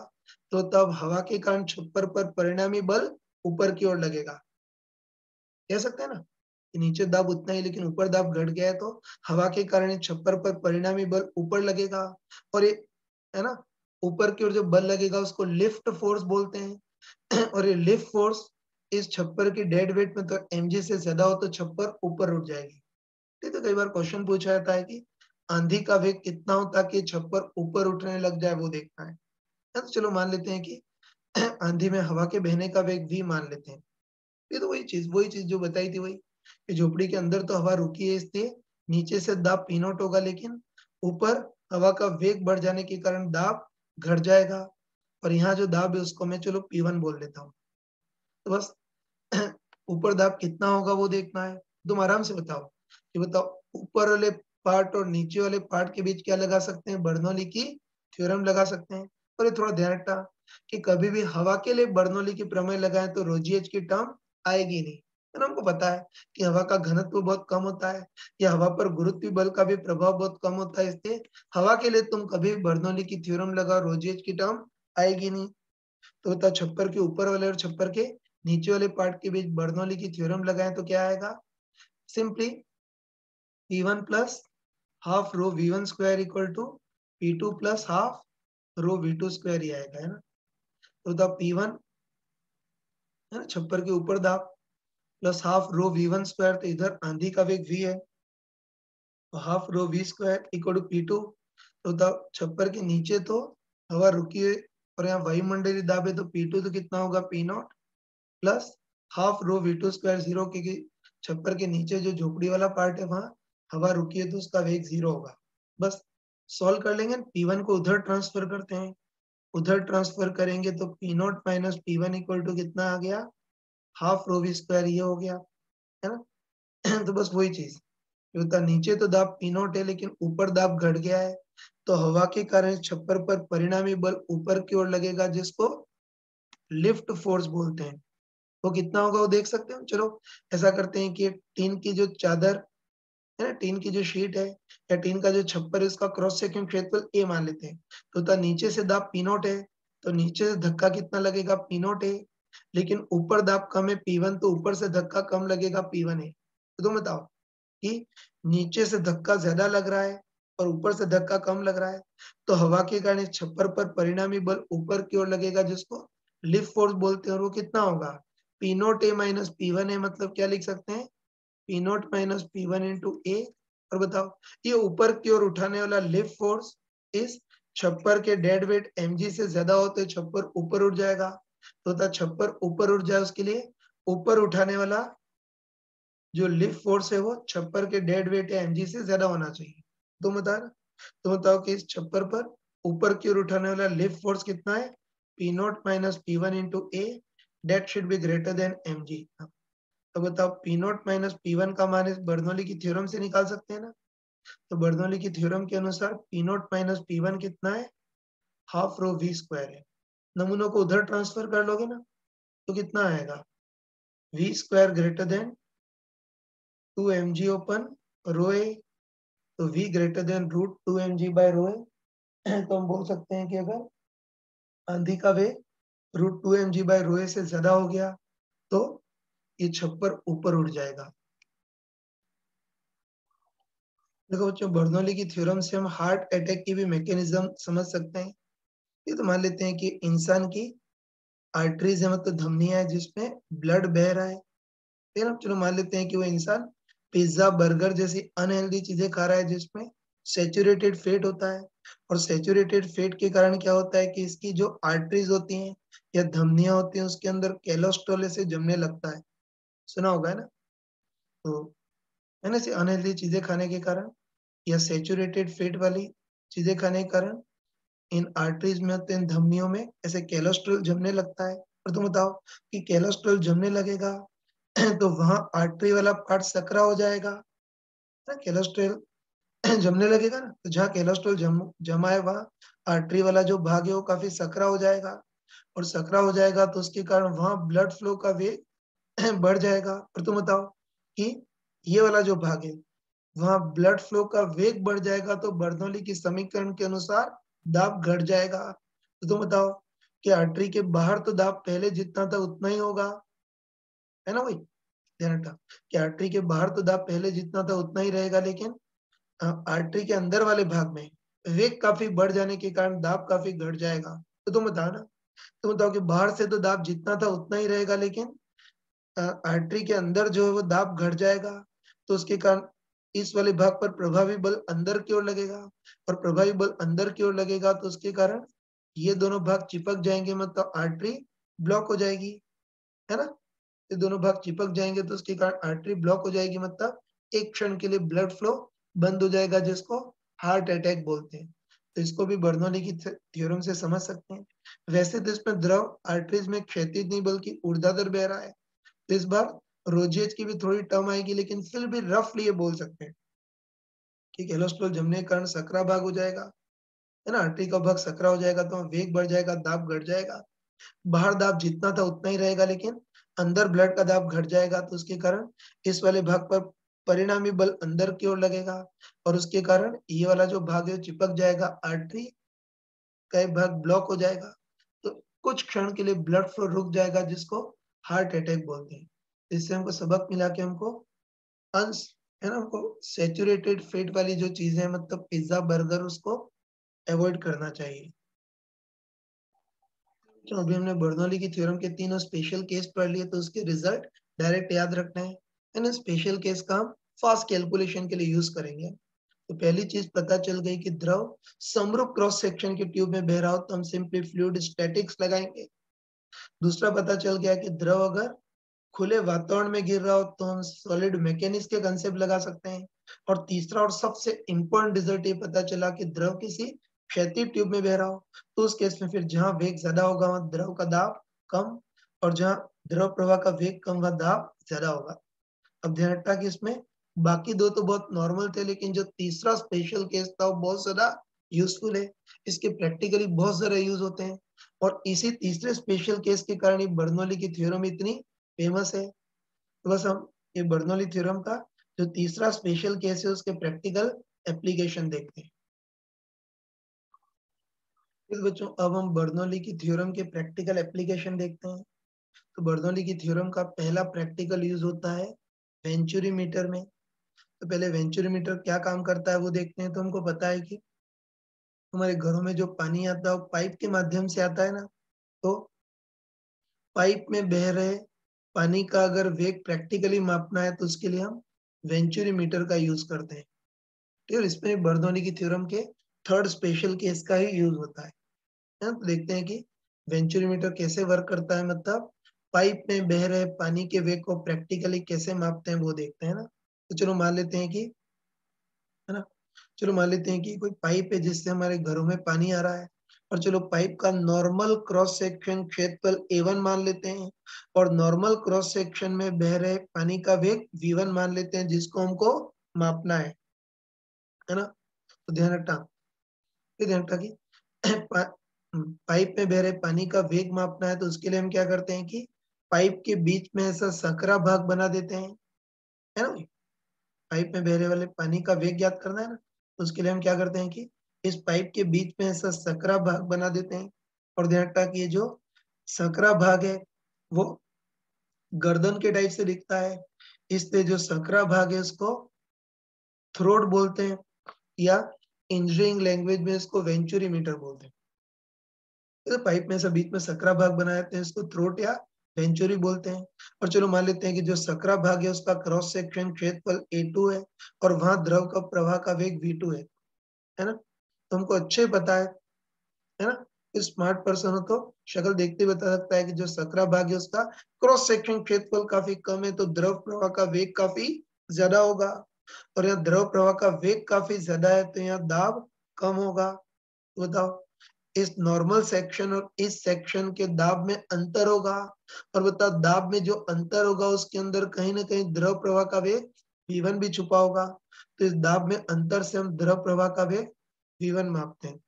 तो तब हवा के कारण छप्पर पर परिणामी बल ऊपर की ओर लगेगा। कह सकते हैं ना कि नीचे दाब उतना ही लेकिन ऊपर दाब घट गया है, तो हवा के कारण ये छप्पर पर परिणामी बल ऊपर लगेगा। और ये है ना, ऊपर की ओर जो बल लगेगा उसको लिफ्ट फोर्स बोलते हैं। और ये लिफ्ट फोर्स इस छप्पर की डेड वेट में तो mg से ज्यादा हो तो छप्पर ऊपर उठ जाएगी। नहीं तो कई बार क्वेश्चन पूछा जाता है कि आंधी का वेग कितना हो ताकि छप्पर ऊपर उठने लग जाए, वो देखना है। तो चलो मान लेते हैं कि आंधी में हवा के बहने का वेग v मान लेते हैं। ये तो वही चीज जो बताई थी, वही कि झोपड़ी के अंदर तो हवा रुकी है, इसलिए नीचे से दाब P नॉट होगा, लेकिन ऊपर हवा का वेग बढ़ जाने के कारण दाब घट जाएगा। और यहाँ जो दाब है उसको मैं चलो P1 बोल लेता हूँ। तो बस ऊपर दाब कितना होगा वो देखना है। तुम आराम से बताओ कि बताओ ऊपर वाले पार्ट और नीचे वाले पार्ट के बीच क्या लगा सकते हैं, बर्नौली की थ्योरम लगा सकते हैं। और ये थोड़ा ध्यान रखना कि कभी भी हवा के लिए बर्नौली की प्रमेय लगाएं तो रोजीएच की टर्म आएगी नहीं। है ना, हमको पता है कि हवा का घनत्व बहुत कम होता है, या हवा पर गुरुत्वीय बल का भी प्रभाव बहुत कम होता है, इसलिए हवा के लिए तुम कभी भी बर्नौली की थ्योरम लगाओ, रोजीएच की टर्म आएगी नहीं। तो बता, छप्पर के ऊपर वाले और छप्पर के नीचे वाले पार्ट के बीच बर्नौली की थ्योरम लगाएं तो क्या आएगा, simply P1 plus half rho V1 square equal to P2 plus half rho V2 square ही आएगा, है ना। तो द P1 है ना, छप्पर के ऊपर दाब plus half rho V1 square, तो इधर आंधी का वेग V है, तो half rho V square equal to P2। तो द छप्पर के नीचे तो हवा रुकी है और यहाँ वायुमंडलीय दाब है, तो P2 तो कितना होगा P naught plus half rho V2 square zero, क्योंकि छप्पर के नीचे जो झोपड़ी वाला पार्ट है वहां हवा रुकी है तो उसका वेग जीरो होगा। बस सॉल्व कर लेंगे, P1 को उधर ट्रांसफर करते हैं, उधर ट्रांसफर करेंगे तो P not minus P1 equal to कितना आ गया, हाफ रो V स्क्वायर, ये हो गया, है ना। तो बस वही चीज होता, नीचे तो दाब P नॉट है लेकिन ऊपर दाब घट गया है, तो हवा के कारण छप्पर पर परिणामी बल ऊपर की ओर लगेगा, जिसको लिफ्ट फोर्स बोलते हैं। वो कितना होगा वो देख सकते हैं। चलो ऐसा करते हैं कि टीन की जो चादर है ना, टीन की जो शीट है या टीन का जो छप्पर है, इसका क्रॉस सेक्शन क्षेत्रफल ए मान लेते हैं। तो नीचे से दाब P नॉट है, तो नीचे से धक्का कितना लगेगा, P नॉट है, लेकिन ऊपर दाब कम है P1, तो ऊपर से धक्का कम लगेगा, P1 है। तो तुम बताओ कि नीचे से धक्का ज्यादा लग रहा है और ऊपर से धक्का कम लग रहा है, तो हवा के कारण इस छप्पर पर परिणामी बल ऊपर की ओर लगेगा, जिसको लिफ्ट फोर्स बोलते हैं। और वो कितना होगा, P not a minus P1 है, मतलब क्या लिख सकते हैं, P not minus P1 into A. और बताओ ये ऊपर की ओर उठाने वाला लिफ्ट फोर्स इस छप्पर के डेड वेट mg से ज्यादा हो तो छप्पर ऊपर उठ जाएगा। तो होता छप्पर ऊपर उठ जाए उसके लिए ऊपर उठाने वाला जो लिफ्ट फोर्स है वो छप्पर के डेड वेट या mg से ज्यादा होना चाहिए। तो बताओ कि इस छप्पर पर ऊपर की ओर उठाने वाला लिफ्ट फोर्स कितना है, P not minus P1 into A, that should be greater than mg। तो बताओ P नॉट माइनस P1 का मान इस बर्नौली की थ्योरम से निकाल सकते हैं ना। तो बर्नौली की थ्योरम के अनुसार P नॉट माइनस P1 कितना है, हाफ रो V स्क्वायर है। नमूनों को उधर ट्रांसफर कर लोगे ना तो कितना आएगा, V square greater than 2mg upon rho A, तो V greater than root 2mg by rho A. तो हम बोल सकते हैं कि अगर आंधी का वेग रूट 2mg बाय रो ए से ज्यादा हो गया तो ये छप्पर ऊपर उड़ जाएगा। देखो बच्चों, बर्नौली की थ्योरम से हम हार्ट अटैक की भी मैकेनिज्म समझ सकते हैं। ये तो मान लेते हैं कि इंसान की आर्टरीज है, मतलब धमनियां है जिसमें ब्लड बह रहा है। फिर हम चलो मान लेते हैं कि वो इंसान पिज्जा बर्गर जैसी अनहेल्दी चीजें खा रहा है जिसमें सेचुरेटेड फैट होता है। और सेचुरेटेड फैट के कारण क्या होता है कि इसकी जो आर्टरीज होती हैं या धमनियां होती हैं उसके अंदर कोलेस्ट्रॉल ऐसे जमने लगता है, सुना होगा है ना। तो है ना, ऐसी अनहेल्दी चीजें खाने के कारण या सेचुरेटेड फैट वाली चीजें खाने के कारण इन आर्टरीज में होते हैं, इन धमनियों में ऐसे कोलेस्ट्रॉल जमने लगता है। और तुम बताओ कि कोलेस्ट्रॉल जमने लगेगा तो वहां आर्टरी वाला पार्ट सकरा हो जाएगा, ना कोलेस्ट्रॉल जमने लगेगा ना, तो जहाँ कोलेस्ट्रॉल जमा है वहाँ आर्टरी वाला जो भाग है वो काफी सकरा हो जाएगा, और सकरा हो जाएगा तो उसके कारण वहाँ ब्लड फ्लो का वेग बढ़ जाएगा। और तुम बताओ कि ये वाला जो भाग है वहाँ ब्लड फ्लो का वेग बढ़ जाएगा तो बर्नौली की समीकरण के अनुसार दाब घट जाएगा। तो तुम बताओ कि आर्टरी के बाहर तो दाब पहले जितना था उतना ही होगा, है ना भाई? ध्यान रखना कि आर्टरी के बाहर तो दाब पहले जितना था उतना ही रहेगा, लेकिन आर्टरी के अंदर वाले भाग में वेग काफी बढ़ जाने के कारण दाब काफी घट जाएगा। तो तुम बताओ ना, तुम बताओ कि बाहर से तो दाब जितना था उतना ही रहेगा, लेकिन आर्टरी के अंदर जो है वो दाब घट जाएगा, तो उसके कारण इस वाले भाग पर प्रभावी बल अंदर की ओर लगेगा, और प्रभावी बल अंदर की ओर लगेगा तो उसके कारण ये दोनों भाग चिपक जाएंगे, मतलब आर्टरी ब्लॉक हो जाएगी, है ना? ये दोनों भाग चिपक जाएंगे तो उसके कारण आर्टरी ब्लॉक हो जाएगी, मतलब एक क्षण के लिए ब्लड फ्लो बंद हो जाएगा, जिसको हार्ट अटैक बोलते हैं। तो इसको भी बर्नौली की थ्योरम से समझ सकते हैं। वैसे तो इसमें द्रव आर्टरीज में क्षैतिज नहीं बल्कि ऊर्ध्वाधर बह रहा है। तो इस बार रोजेज की भी थोड़ी टर्म आएगी, लेकिन फिर भी रफली ये बोल सकते हैं कि कोलेस्ट्रॉल जमने के कारण सकरा भाग हो जाएगा, है ना? आर्टरी का भाग सकरा हो जाएगा तो वेग बढ़ जाएगा, दाब घट जाएगा। बाहर दाब जितना था उतना ही रहेगा, लेकिन अंदर ब्लड का दाब घट जाएगा, तो उसके कारण इस वाले भाग पर परिणामी बल अंदर की ओर लगेगा, और उसके कारण ये वाला जो भाग है चिपक जाएगा, आर्टरी का एक भाग ब्लॉक हो जाएगा। तो कुछ क्षण के लिए ब्लड फ्लो रुक जाएगा, जिसको हार्ट अटैक बोलते हैं। इससे हमको सबक मिला कि हमको अंश, है ना, हमको सैचुरेटेड फैट वाली जो चीजें हैं, मतलब पिज्जा बर्गर, उसको अवॉइड करना चाहिए। तो अभी हमने बर्नौली की थ्योरम के तीनों स्पेशल केस पढ़ लिए, तो उसके रिजल्ट डायरेक्ट याद रखना है, एंड स्पेशल केस का हम फास्ट कैलकुलेशन के लिए यूज करेंगे। तो पहली चीज पता चल गई कि द्रव समरूप क्रॉस सेक्शन के ट्यूब में बह रहा हो तो हम सिंपली फ्लूइड स्टैटिक्स लगाएंगे। दूसरा पता चल गया कि द्रव अगर खुले वातावरण में गिर रहा हो तो हम सॉलिड मैकेनिक्स के कंसेप्ट लगा सकते हैं। और तीसरा और सबसे इंपॉर्टेंट रिजल्ट ये पता चला कि द्रव किसी क्षैतिज ट्यूब में बह रहा हो तो उस केस में फिर जहां वेग ज्यादा होगा वहां द्रव का दाब कम, और जहां द्रव प्रवाह का वेग कम वहां दाब ज्यादा होगा। अब ध्यान रखना कि इसमें बाकी दो तो बहुत नॉर्मल थे, लेकिन जो तीसरा स्पेशल केस था वो बहुत ज्यादा यूजफुल है। इसके प्रैक्टिकली बहुत सारे यूज होते हैं, और इसी तीसरे स्पेशल केस के कारण ये बर्नौली की थ्योरम इतनी फेमस है। तो बस हम ये बर्नौली थ्योरम का जो तीसरा स्पेशल केस है उसके प्रैक्टिकल एप्लीकेशन देखते हैं। फिर बच्चों अब हम बर्नौली की थ्योरम के प्रैक्टिकल एप्लीकेशन देखते हैं। तो बर्नौली की थ्योरम का पहला प्रैक्टिकल यूज होता है वेंचुरी मीटर में। तो पहले वेंचुरी मीटर क्या काम करता है वो देखते हैं। तो हमको पता है कि हमारे घरों में जो पानी आता है वो पाइप के माध्यम से आता है ना, तो पाइप में बह रहे पानी का अगर वेग प्रैक्टिकली मापना है तो उसके लिए हम वेंचुरी मीटर का यूज करते हैं। ठीक है, इसमें बर्नौली की थ्योरम के थर्ड स्पेशल केस का ही यूज होता है। तो देखते हैं कि वेंचुरी मीटर कैसे वर्क करता है, मतलब पाइप में बह रहे पानी के वेग को प्रैक्टिकली कैसे मापते हैं वो देखते हैं ना। तो चलो मान लेते हैं कि, है ना, चलो मान लेते हैं कि कोई पाइप है जिससे हमारे घरों में पानी आ रहा है, और चलो पाइप का नॉर्मल क्रॉस सेक्शन क्षेत्रफल A1 मान लेते हैं, और नॉर्मल क्रॉस सेक्शन में बह रहे पानी का वेग V1 मान लेते हैं, जिसको हमको मापना है ना। तो ध्यान रखना, फिर ध्यान रखना कि पा, पाइप में बह रहे पानी का वेग मापना है तो उसके लिए हम क्या करते हैं कि पाइप के बीच में ऐसा संकरा भाग बना देते हैं, है ना। पाइप में बहने वाले पानी का वेग ज्ञात करना है ना, तो उसके लिए हम क्या करते हैं कि इस पाइप के बीच में ऐसा सकरा भाग बना देते हैं। और ध्यान रखना कि ये जो सकरा भाग है वो गर्दन के टाइप से दिखता है, इसलिए जो सकरा भाग है उसको थ्रोट बोलते हैं, या इंजीनियरिंग लैंग्वेज में इसको वेंचुरी मीटर बोलते हैं। तो पाइप में ऐसा बीच में सकरा भाग बनाए थे इसको थ्रोट या वेंचुरी बोलते हैं। और चलो मान लेते हैं कि जो सकरा भाग है उसका क्रॉस सेक्शन क्षेत्रफल A2 है, और वहां द्रव का प्रवाह का वेग V2 है ना। तो हमको अच्छे पता है ना, स्मार्ट पर्सन हो तो शक्ल देखते ही बता सकता है कि जो सकरा भाग है उसका क्रॉस सेक्शन क्षेत्रफल काफी कम है, तो द्रव प्रवाह का वेग काफी ज्यादा होगा। और यहाँ द्रव प्रवाह का वेग काफी ज्यादा है तो यहाँ दाब कम होगा। तो बताओ, इस नॉर्मल सेक्शन और इस सेक्शन के दाब में अंतर होगा, और बता दाब में जो अंतर होगा उसके अंदर कहीं ना कहीं द्रव प्रवाह का वेग V1 भी छुपा होगा। तो इस दाब में अंतर से हम द्रव प्रवाह का वेग v1 मापते हैं।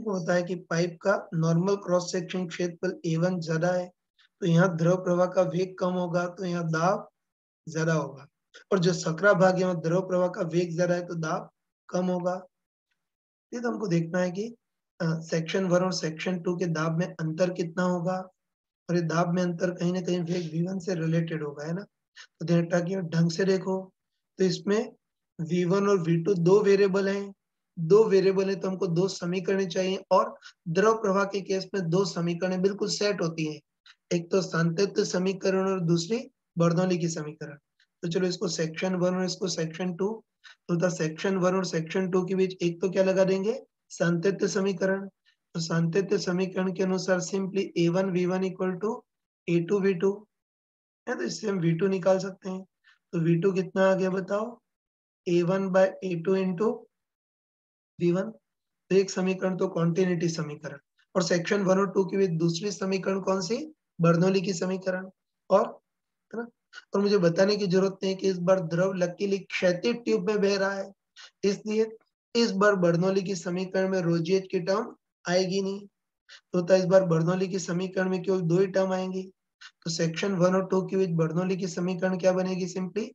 होता है कि पाइप का नॉर्मल क्रॉस सेक्शन क्षेत्रफल A1 ज्यादा है, तो यहाँ द्रव प्रवाह का वेग कम होगा, तो यहाँ दाब ज्यादा होगा। और जो सकरा भाग यहाँ द्रव प्रवाह का वेग ज्यादा है तो दाब कम होगा। ये तो हमको देखना है कि सेक्शन 1 और सेक्शन 2 के दाब में अंतर कितना होगा, और ये दाब में अंतर कहीं ना कहीं वेग v1 से रिलेटेड होगा, है ना। तो डेटा की ढंग से देखो, तो इसमें v1 और v2 दो वेरिएबल हैं, दो वेरिएबल है तो हमको दो समीकरण चाहिए, और द्रव प्रवाह के केस में दो समीकरण बिल्कुल सेट होती हैं, एक तो सांतत्य समीकरण और दूसरी बर्नौली की समीकरण। तो चलो इसको सेक्शन 1 और इसको सेक्शन 2, तो द सेक्शन 1 और सेक्शन 2 के बीच एक तो क्या लगा देंगे, सांतत्य समीकरण। तो सांतत्य समीकरण के अनुसार simply a1 v1 equal to a2 v2 है, तो इससे हम v2 निकाल सकते हैं। तो v2 कितना आ गया बताओ, a1 by a2 into v1। तो एक समीकरण तो कॉन्टिन्यूटी समीकरण, और सेक्शन 1 और 2 के बीच दूसरी समीकरण कौन सी, बर्नौली की समीकरण। और है ना, और मुझे बताने की जरूरत नहीं कि इस बार द्रव लकीली क्षैतिज ट्यूब में बह रहा है, इसलिए इस बार बर्नौली की समीकरण में रोजिएट की टर्म आएगी नहीं। तो इस बार बर्नौली की समीकरण में केवल दो ही टर्म आएंगी। तो सेक्शन 1 और 2 के बीच बर्नौली की समीकरण क्या बनेगी, simply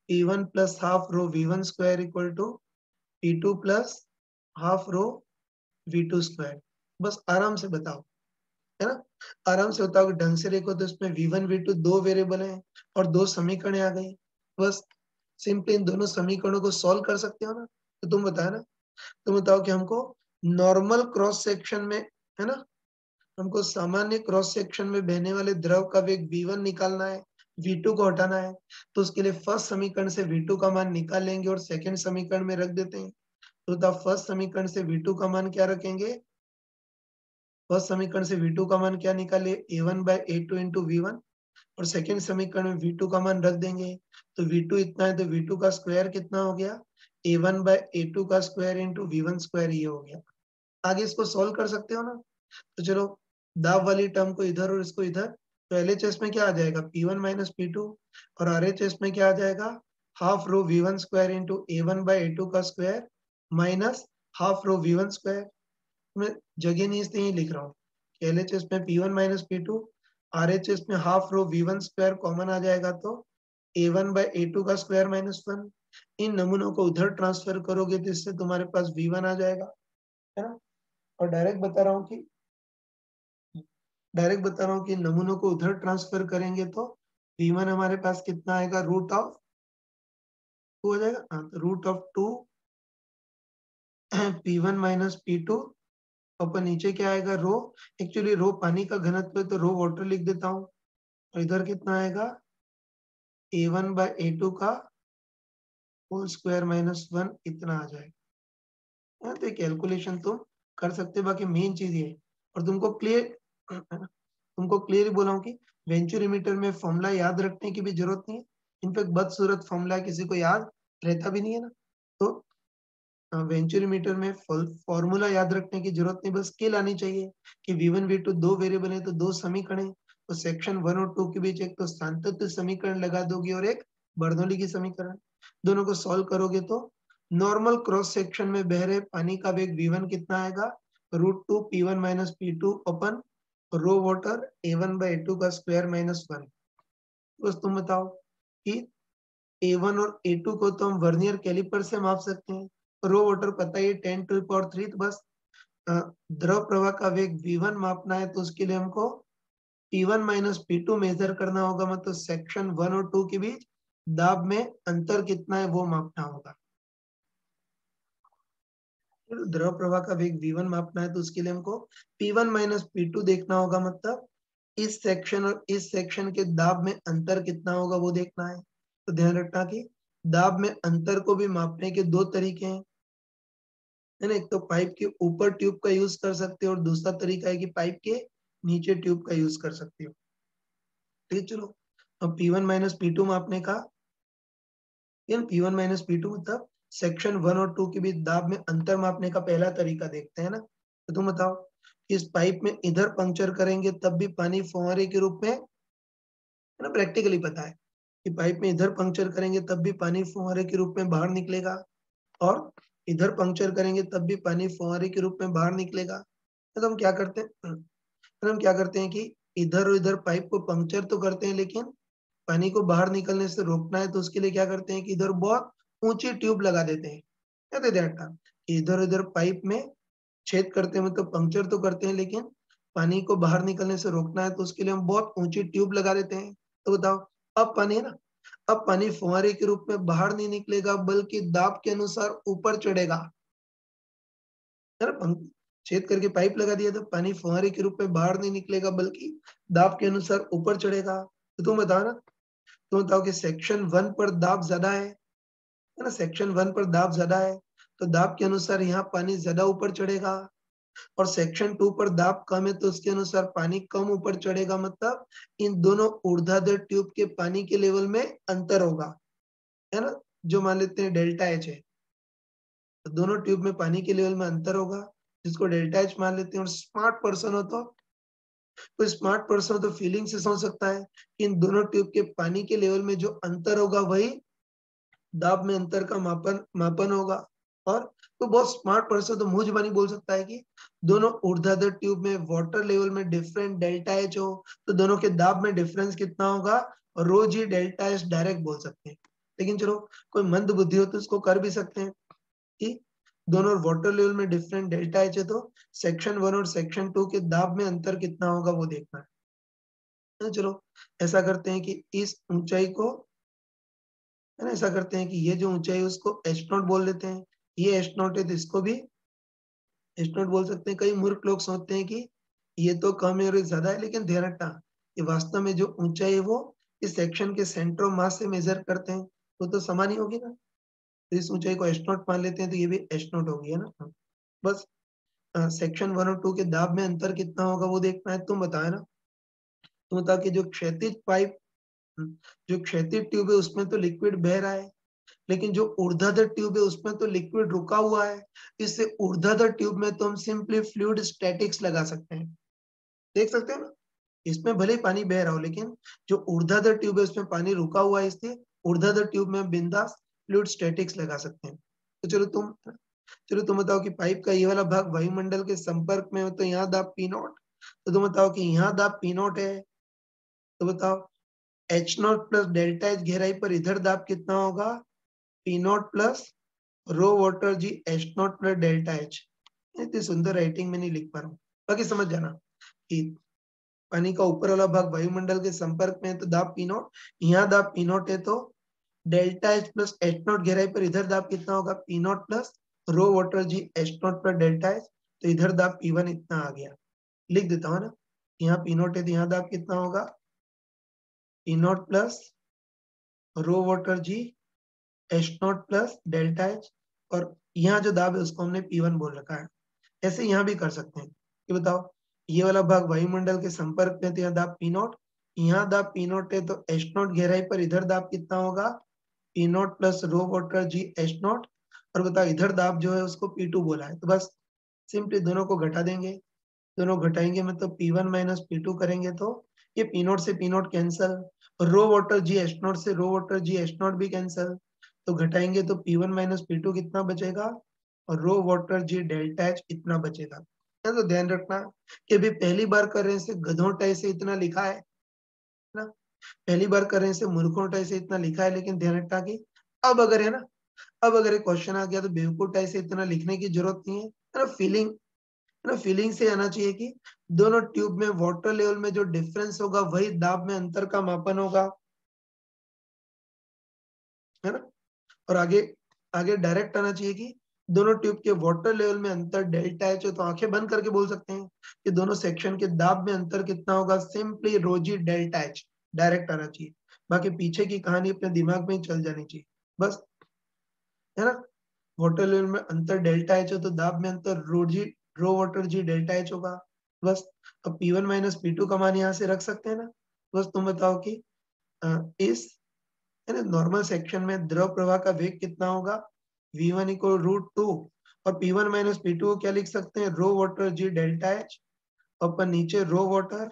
P1 plus half rho V1 square equal to P2 plus half rho V2 square. बस आराम से बताओ, है ना, आराम से बताओ कि ढंग से देखो, तो इसमें V1 V2 दो वेरिएबल हैं और दो समीकरण आ गई। बस सिंपली इन दोनों समीकरणों को सॉल्व कर सकते हो ना। तो तुम बताओ ना, तुम बताओ कि हमको नॉर्मल क्रॉस सेक्शन में, है ना, हमको सामान्य क्रॉस सेक्शन में बहने वाले द्रव का वेग v1 निकालना है, v2 को हटाना है। तो उसके लिए फर्स्ट समीकरण से v2 का मान निकाल लेंगे और सेकंड समीकरण में रख देते हैं। तो फर्स्ट समीकरण से v2 का मान क्या रखेंगे, फर्स्ट समीकरण से v2 का मान क्या निकाले, a1 by a2 into v1, और सेकंड समीकरण में v2 का मान रख देंगे। तो v2 इतना है तो v2 का स्क्वायर कितना हो गया, a1 बाय a2 का स्क्वायर इंटू v1 स्क्वायर, ये हो गया। आगे इसको सोल्व कर सकते हो ना। तो चलो दाब वाली टर्म को इधर और इसको इधर, तो एलएचएस में क्या आ जाएगा, P1 माइनस P2, और आरएचएस में क्या आ जाएगा, half rho V1 square into A1 by A2 का square minus half rho V1 square. मैं जगह नहीं इसलिए ही लिख रहा हूँ, एलएचएस में P1 माइनस P2, आरएचएस में half rho V1 square common आ जाएगा, तो A1 बाय A2 का स्क्वायर माइनस 1। इन नमूनों को उधर ट्रांसफर करोगे तो इससे तुम्हारे पास V1 आ जाएगा, है ना। और डायरेक्ट बता रहा हूँ कि नमूनों को उधर ट्रांसफर करेंगे तो v1 हमारे पास कितना आएगा, रूट ऑफ 2 हो जाएगा। हाँ, तो root of 2 P1 minus P2, अपन नीचे क्या आएगा, रो। एक्चुअली रो पानी का घनत्व है तो रो वाटर लिख देता हूँ, और इधर कितना आएगा, A1 बाय A2 का होल स्क्वायर माइनस 1, इतना आ जाएगा। हाँ, तो कैलकुलेशन तुम कर सकते हो, बाकी मेन चीज ये है। और तुमको क्लियर ही बोला हूँ कि वेंचुरीमीटर में फॉर्मूला याद रखने की भी जरूरत नहीं है। इनफैक्ट बदसूरत फॉर्मूला किसी को याद रहता भी नहीं है ना। तो वेंचुरीमीटर में फॉर्मूला याद रखने की जरूरत नहीं, बस स्केल आनी चाहिए कि v1 v2 दो वेरिएबल है तो दो समीकरण है। तो सेक्शन 1 और 2 के बीच एक तो सांतत्य समीकरण लगा दोगे और एक बर्नौली की समीकरण, दोनों को सॉल्व करोगे तो नॉर्मल क्रॉस सेक्शन में बह रहे पानी का वेग v1 कितना आएगा, √2 P1 minus P2 upon row water A1 by A2 का स्क्वायर माइनस 1। बस तुम बताओ कि A1 और A2 को तो हम वर्नियर कैलिपर से माप सकते हैं, रो वाटर पता ही 10 टू पावर 3, तो बस द्रव प्रवाह का वेग v1 मापना है तो उसके लिए हमको P1 माइनस P2 मेजर करना होगा, मतलब सेक्शन 1 और 2 के बीच दाब में अंतर कितना है वो मापना होगा। द्रव प्रवाह का वेग v1 मापना है तो उसके लिए हमको P1 माइनस P2 देखना होगा, मतलब इस सेक्शन और इस सेक्शन के दाब में अंतर कितना होगा वो देखना है। तो ध्यान रखना कि दाब में अंतर को भी मापने के दो तरीके हैं, है ना। एक तो पाइप के ऊपर ट्यूब का यूज कर सकते हो और दूसरा तरीका है कि पाइप के नीचे ट्यूब का यूज कर सकते हो। ठीक, चलो अब P1 माइनस P2 मापने का, P1 माइनस P2 मतलब सेक्शन 1 और 2 के बीच दाब में अंतर मापने का पहला तरीका देखते हैं ना। तो तुम बताओ कि इस पाइप में इधर पंक्चर करेंगे तब भी पानी फुहारे के रूप में है ना, प्रैक्टिकली पता है कि पाइप में इधर पंक्चर करेंगे तब भी पानी फुहारे के रूप में बाहर निकलेगा और इधर पंक्चर करेंगे तब भी पानी फुहारे के रूप में बाहर निकलेगा। तो हम क्या करते हैं, फिर हम क्या करते हैं कि इधर और इधर पाइप को पंक्चर तो करते हैं, लेकिन पानी को बाहर निकलने से रोकना है तो उसके लिए क्या करते हैं कि इधर बहुत ऊंची ट्यूब लगा देते हैं। क्या देते हैं, इधर उधर पाइप में छेद करते हैं, मतलब पंक्चर तो करते हैं, लेकिन पानी को बाहर निकलने से रोकना है तो उसके लिए हम बहुत ऊंची ट्यूब लगा देते हैं। तो बताओ, अब पानी है ना, अब पानी फुहारे के रूप में बाहर नहीं निकलेगा बल्कि दाब के अनुसार ऊपर चढ़ेगा। है ना, छेद करके पाइप लगा दिया तो पानी फुहारे के रूप में बाहर नहीं निकलेगा बल्कि दाब के अनुसार ऊपर चढ़ेगा। तो तुम बताओ ना, तुम बताओ कि सेक्शन 1 पर दाब ज्यादा है ना, सेक्शन 1 पर दाब ज्यादा है तो दाब के अनुसार यहाँ पानी ज्यादा ऊपर चढ़ेगा, और सेक्शन 2 पर दाब कम है तो उसके अनुसार पानी कम ऊपर चढ़ेगा। मतलब इन दोनों ऊर्ध्वाधर ट्यूब के पानी के लेवल में अंतर होगा, है ना, जो मान लेते हैं डेल्टा एच है। तो दोनों ट्यूब में पानी के लेवल में अंतर होगा जिसको डेल्टा एच मान लेते हैं। और स्मार्ट पर्सन हो तो स्मार्ट पर्सन तो फीलिंग से समझ सकता है कि इन दोनों ट्यूब के पानी के लेवल में जो अंतर होगा वही दाब में अंतर का मापन मापन होगा। और तो बहुत स्मार्ट पर्सन तो मुंह जुबानी बोल सकता है कि दोनों ऊर्ध्वाधर ट्यूब में वाटर लेवल में डिफरेंट डेल्टा एच हो तो दोनों के दाब में डिफरेंस कितना होगा, रो जी डेल्टा एच डायरेक्ट बोल सकते हैं। लेकिन चलो, कोई मंद बुद्धि हो तो इसको कर भी सकते हैं कि दोनों वाटर लेवल में डिफरेंट डेल्टा एच है तो सेक्शन 1 और सेक्शन 2 के दाब में अंतर कितना होगा वो देखना है। तो चलो ऐसा करते हैं कि इस ऊंचाई को, है ना, ऐसा करते हैं कि ये जो ऊंचाई है उसको एच नॉट बोल देते हैं। ये एच नॉट है तो इसको भी एच नॉट बोल सकते हैं। कई मूर्ख लोग सोचते हैं कि ये तो कम है और ये ज्यादा है, लेकिन ध्यान रखना ये वास्तव में जो ऊंचाई है वो इस सेक्शन के सेंटर ऑफ मास से मेजर करते हैं, वो तो समान ही होगी ना। तो इस ऊंचाई को एच नॉट मान लेते हैं तो ये भी एच नॉट होगी, है ना। बस सेक्शन 1 और 2 के दाब में अंतर कितना होगा वो देखना है। तुम बताए ना, तुम बताओ कि जो क्षैतिज पाइप, जो क्षैतिज ट्यूब है उसमें तो लिक्विड बह रहा है, लेकिन जो ऊर्ध्वाधर ट्यूब है उसमें तो लिक्विड रुका हुआ है। इससे ऊर्ध्वाधर ट्यूब में तो हम सिंपली फ्लूइड स्टैटिक्स लगा सकते हैं। देख सकते हो ना, इसमें भले ही पानी बह रहा हो लेकिन जो ऊर्ध्वाधर ट्यूब है उसमें पानी रुका हुआ है, इसलिए ऊर्ध्वाधर ट्यूब में हम बिंदास फ्लूइड स्टैटिक्स लगा सकते हैं। तो चलो तुम बताओ कि पाइप का ये वाला भाग वायुमंडल के संपर्क में हो तो यहाँ दाब पी नॉट। तो तुम बताओ कि यहाँ दाब पी नॉट है, तो बताओ H naught plus delta H गहराई पर इधर दाब कितना होगा, P not plus rho water ji H naught plus delta H. इतनी सुंदर राइटिंग में नहीं लिख पा रहा हूँ, बाकी समझ जाना कि पानी का ऊपर वाला भाग वायुमंडल के संपर्क में है तो दाब पी नॉट, यहाँ दाब पी नॉट है तो delta H plus H not गहराई पर इधर दाब कितना होगा, P not plus rho water ji H naught plus delta h. तो इधर दाब पी वन इतना आ गया, लिख देता हूँ ना। यहाँ पी नॉट है तो यहाँ दाब कितना होगा, P not plus rho water ji H naught plus delta h. और यहाँ जो दाब है उसको हमने P1 बोल रखा है। ऐसे यहाँ भी कर सकते हैं कि बताओ ये वाला भाग वायुमंडल के संपर्क में तो यहाँ दाब पी नॉट, यहाँ दाब पी नॉट है तो एच नॉट गहराई पर इधर दाब कितना होगा, P not plus rho water ji H not. और बताओ इधर दाब जो है उसको P2 बोला है तो बस सिंपली दोनों को घटा देंगे, दोनों घटाएंगे मतलब P1 माइनस P2 करेंगे तो ये पी नॉट से P naught cancel, rho water ji H not से रो वाटर जी एच नॉट भी कैंसल। तो घटाएंगे तो P1 माइनस P2 कितना बचेगा, और rho water g delta h इतना बचेगा। तो ध्यान रखना कि अभी पहली बार कर रहे से गधों से इतना लिखा है ना, पहली बार कर रहे से मूर्खों से इतना लिखा है, लेकिन ध्यान रखना कि अब अगर है ना, अब अगर एक क्वेश्चन आ गया तो बेवकूफ से इतना लिखने की जरूरत नहीं है ना। फीलिंग से आना चाहिए कि दोनों ट्यूब में वाटर लेवल में जो डिफरेंस होगा वही दाब में अंतर का मापन होगा, है ना। और आगे आगे डायरेक्ट आना चाहिए कि दोनों ट्यूब के वाटर लेवल में अंतर डेल्टा एच है तो आंखें बंद करके बोल सकते हैं कि दोनों सेक्शन के दाब में अंतर कितना होगा, सिंपली रोजी डेल्टा एच डायरेक्ट आना चाहिए। बाकी पीछे की कहानी अपने दिमाग में ही चल जानी चाहिए बस, है ना। वाटर लेवल में अंतर डेल्टा एच है तो दाब में अंतर रो वाटर जी डेल्टा एच होगा बस। अब P1 माइनस P2 का मान यहाँ से रख सकते हैं ना। बस तुम बताओ कि इस, है ना, नॉर्मल सेक्शन में द्रव प्रवाह का वेग कितना होगा, V1 इक्वल √2। और P1 माइनस P2 को क्या लिख सकते हैं, रो वाटर जी डेल्टा एच, और नीचे रो वाटर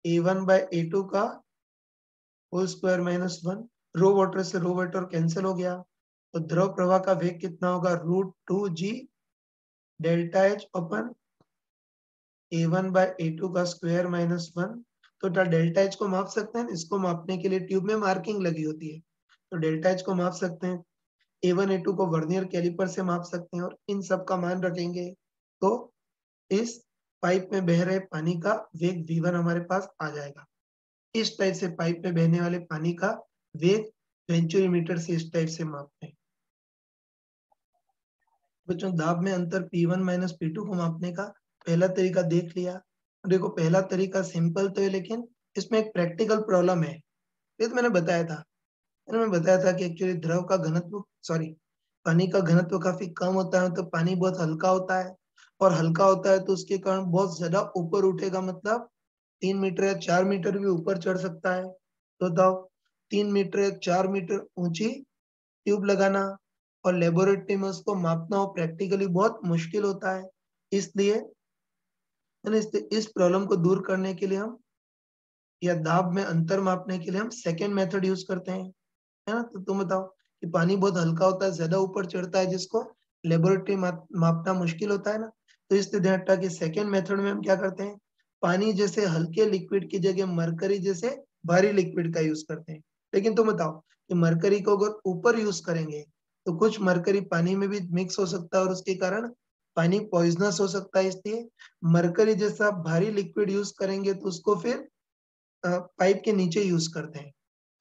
A1 बाय A2 का होल स्क्वायर माइनस 1, रो वाटर से रो वाटर कैंसिल हो गया, तो द्रव प्रवाह का वेग कितना होगा, √2g डेल्टा एच अपन A1/A2 का स्क्वायर माइनस 1। तो डेल्टा एच को माप सकते हैं, इसको मापने के लिए ट्यूब में मार्किंग लगी होती है, तो डेल्टा एच को माप सकते हैं। A1 A2 को वर्नियर कैलिपर से माप सकते हैं और इन सब का मान रखेंगे, तो इस पाइप में बह रहे पानी का वेग V1 हमारे पास आ जाएगा। इस टाइप से पाइप में बहने वाले पानी का वेग वेंचुरीमीटर से इस टाइप से मापते हैं। बच्चों, दाब में अंतर P1 माइनस P2 को मापने का पहला तरीका देख लिया। देखो, पहला तरीका सिंपल तो है, लेकिन इसमें एक प्रैक्टिकल प्रॉब्लम है। ये तो मैंने बताया था, कि एक्चुअली द्रव का घनत्व, सॉरी, पानी का घनत्व काफी कम होता है, तो पानी बहुत हल्का होता है, और हल्का होता है तो उसके कारण बहुत ज्यादा ऊपर उठेगा, मतलब 3 मीटर या 4 मीटर भी ऊपर चढ़ सकता है। तो बताओ, 3 मीटर या 4 मीटर ऊंची ट्यूब लगाना और लेबोरेटरी में उसको मापना हो प्रैक्टिकली बहुत मुश्किल होता है। इसलिए इस प्रॉब्लम को दूर करने के लिए हम, या दाब में अंतर मापने के लिए हम सेकेंड मेथड यूज करते हैं, है ना। तो तुम बताओ कि पानी बहुत हल्का होता है, ज्यादा ऊपर चढ़ता है, जिसको लेबोरेटरी मापना मुश्किल होता है ना। तो इससे ध्यान रखा कि सेकेंड मेथड में हम क्या करते हैं, पानी जैसे हल्के लिक्विड की जगह मरकरी जैसे भारी लिक्विड का यूज करते हैं। लेकिन तुम बताओ कि मरकरी को अगर ऊपर यूज करेंगे तो कुछ मरकरी पानी में भी मिक्स हो सकता है और उसके कारण पानी पॉइजनस हो सकता है। इसलिए मरकरी जैसा भारी लिक्विड यूज करेंगे तो उसको फिर पाइप के नीचे यूज करते हैं,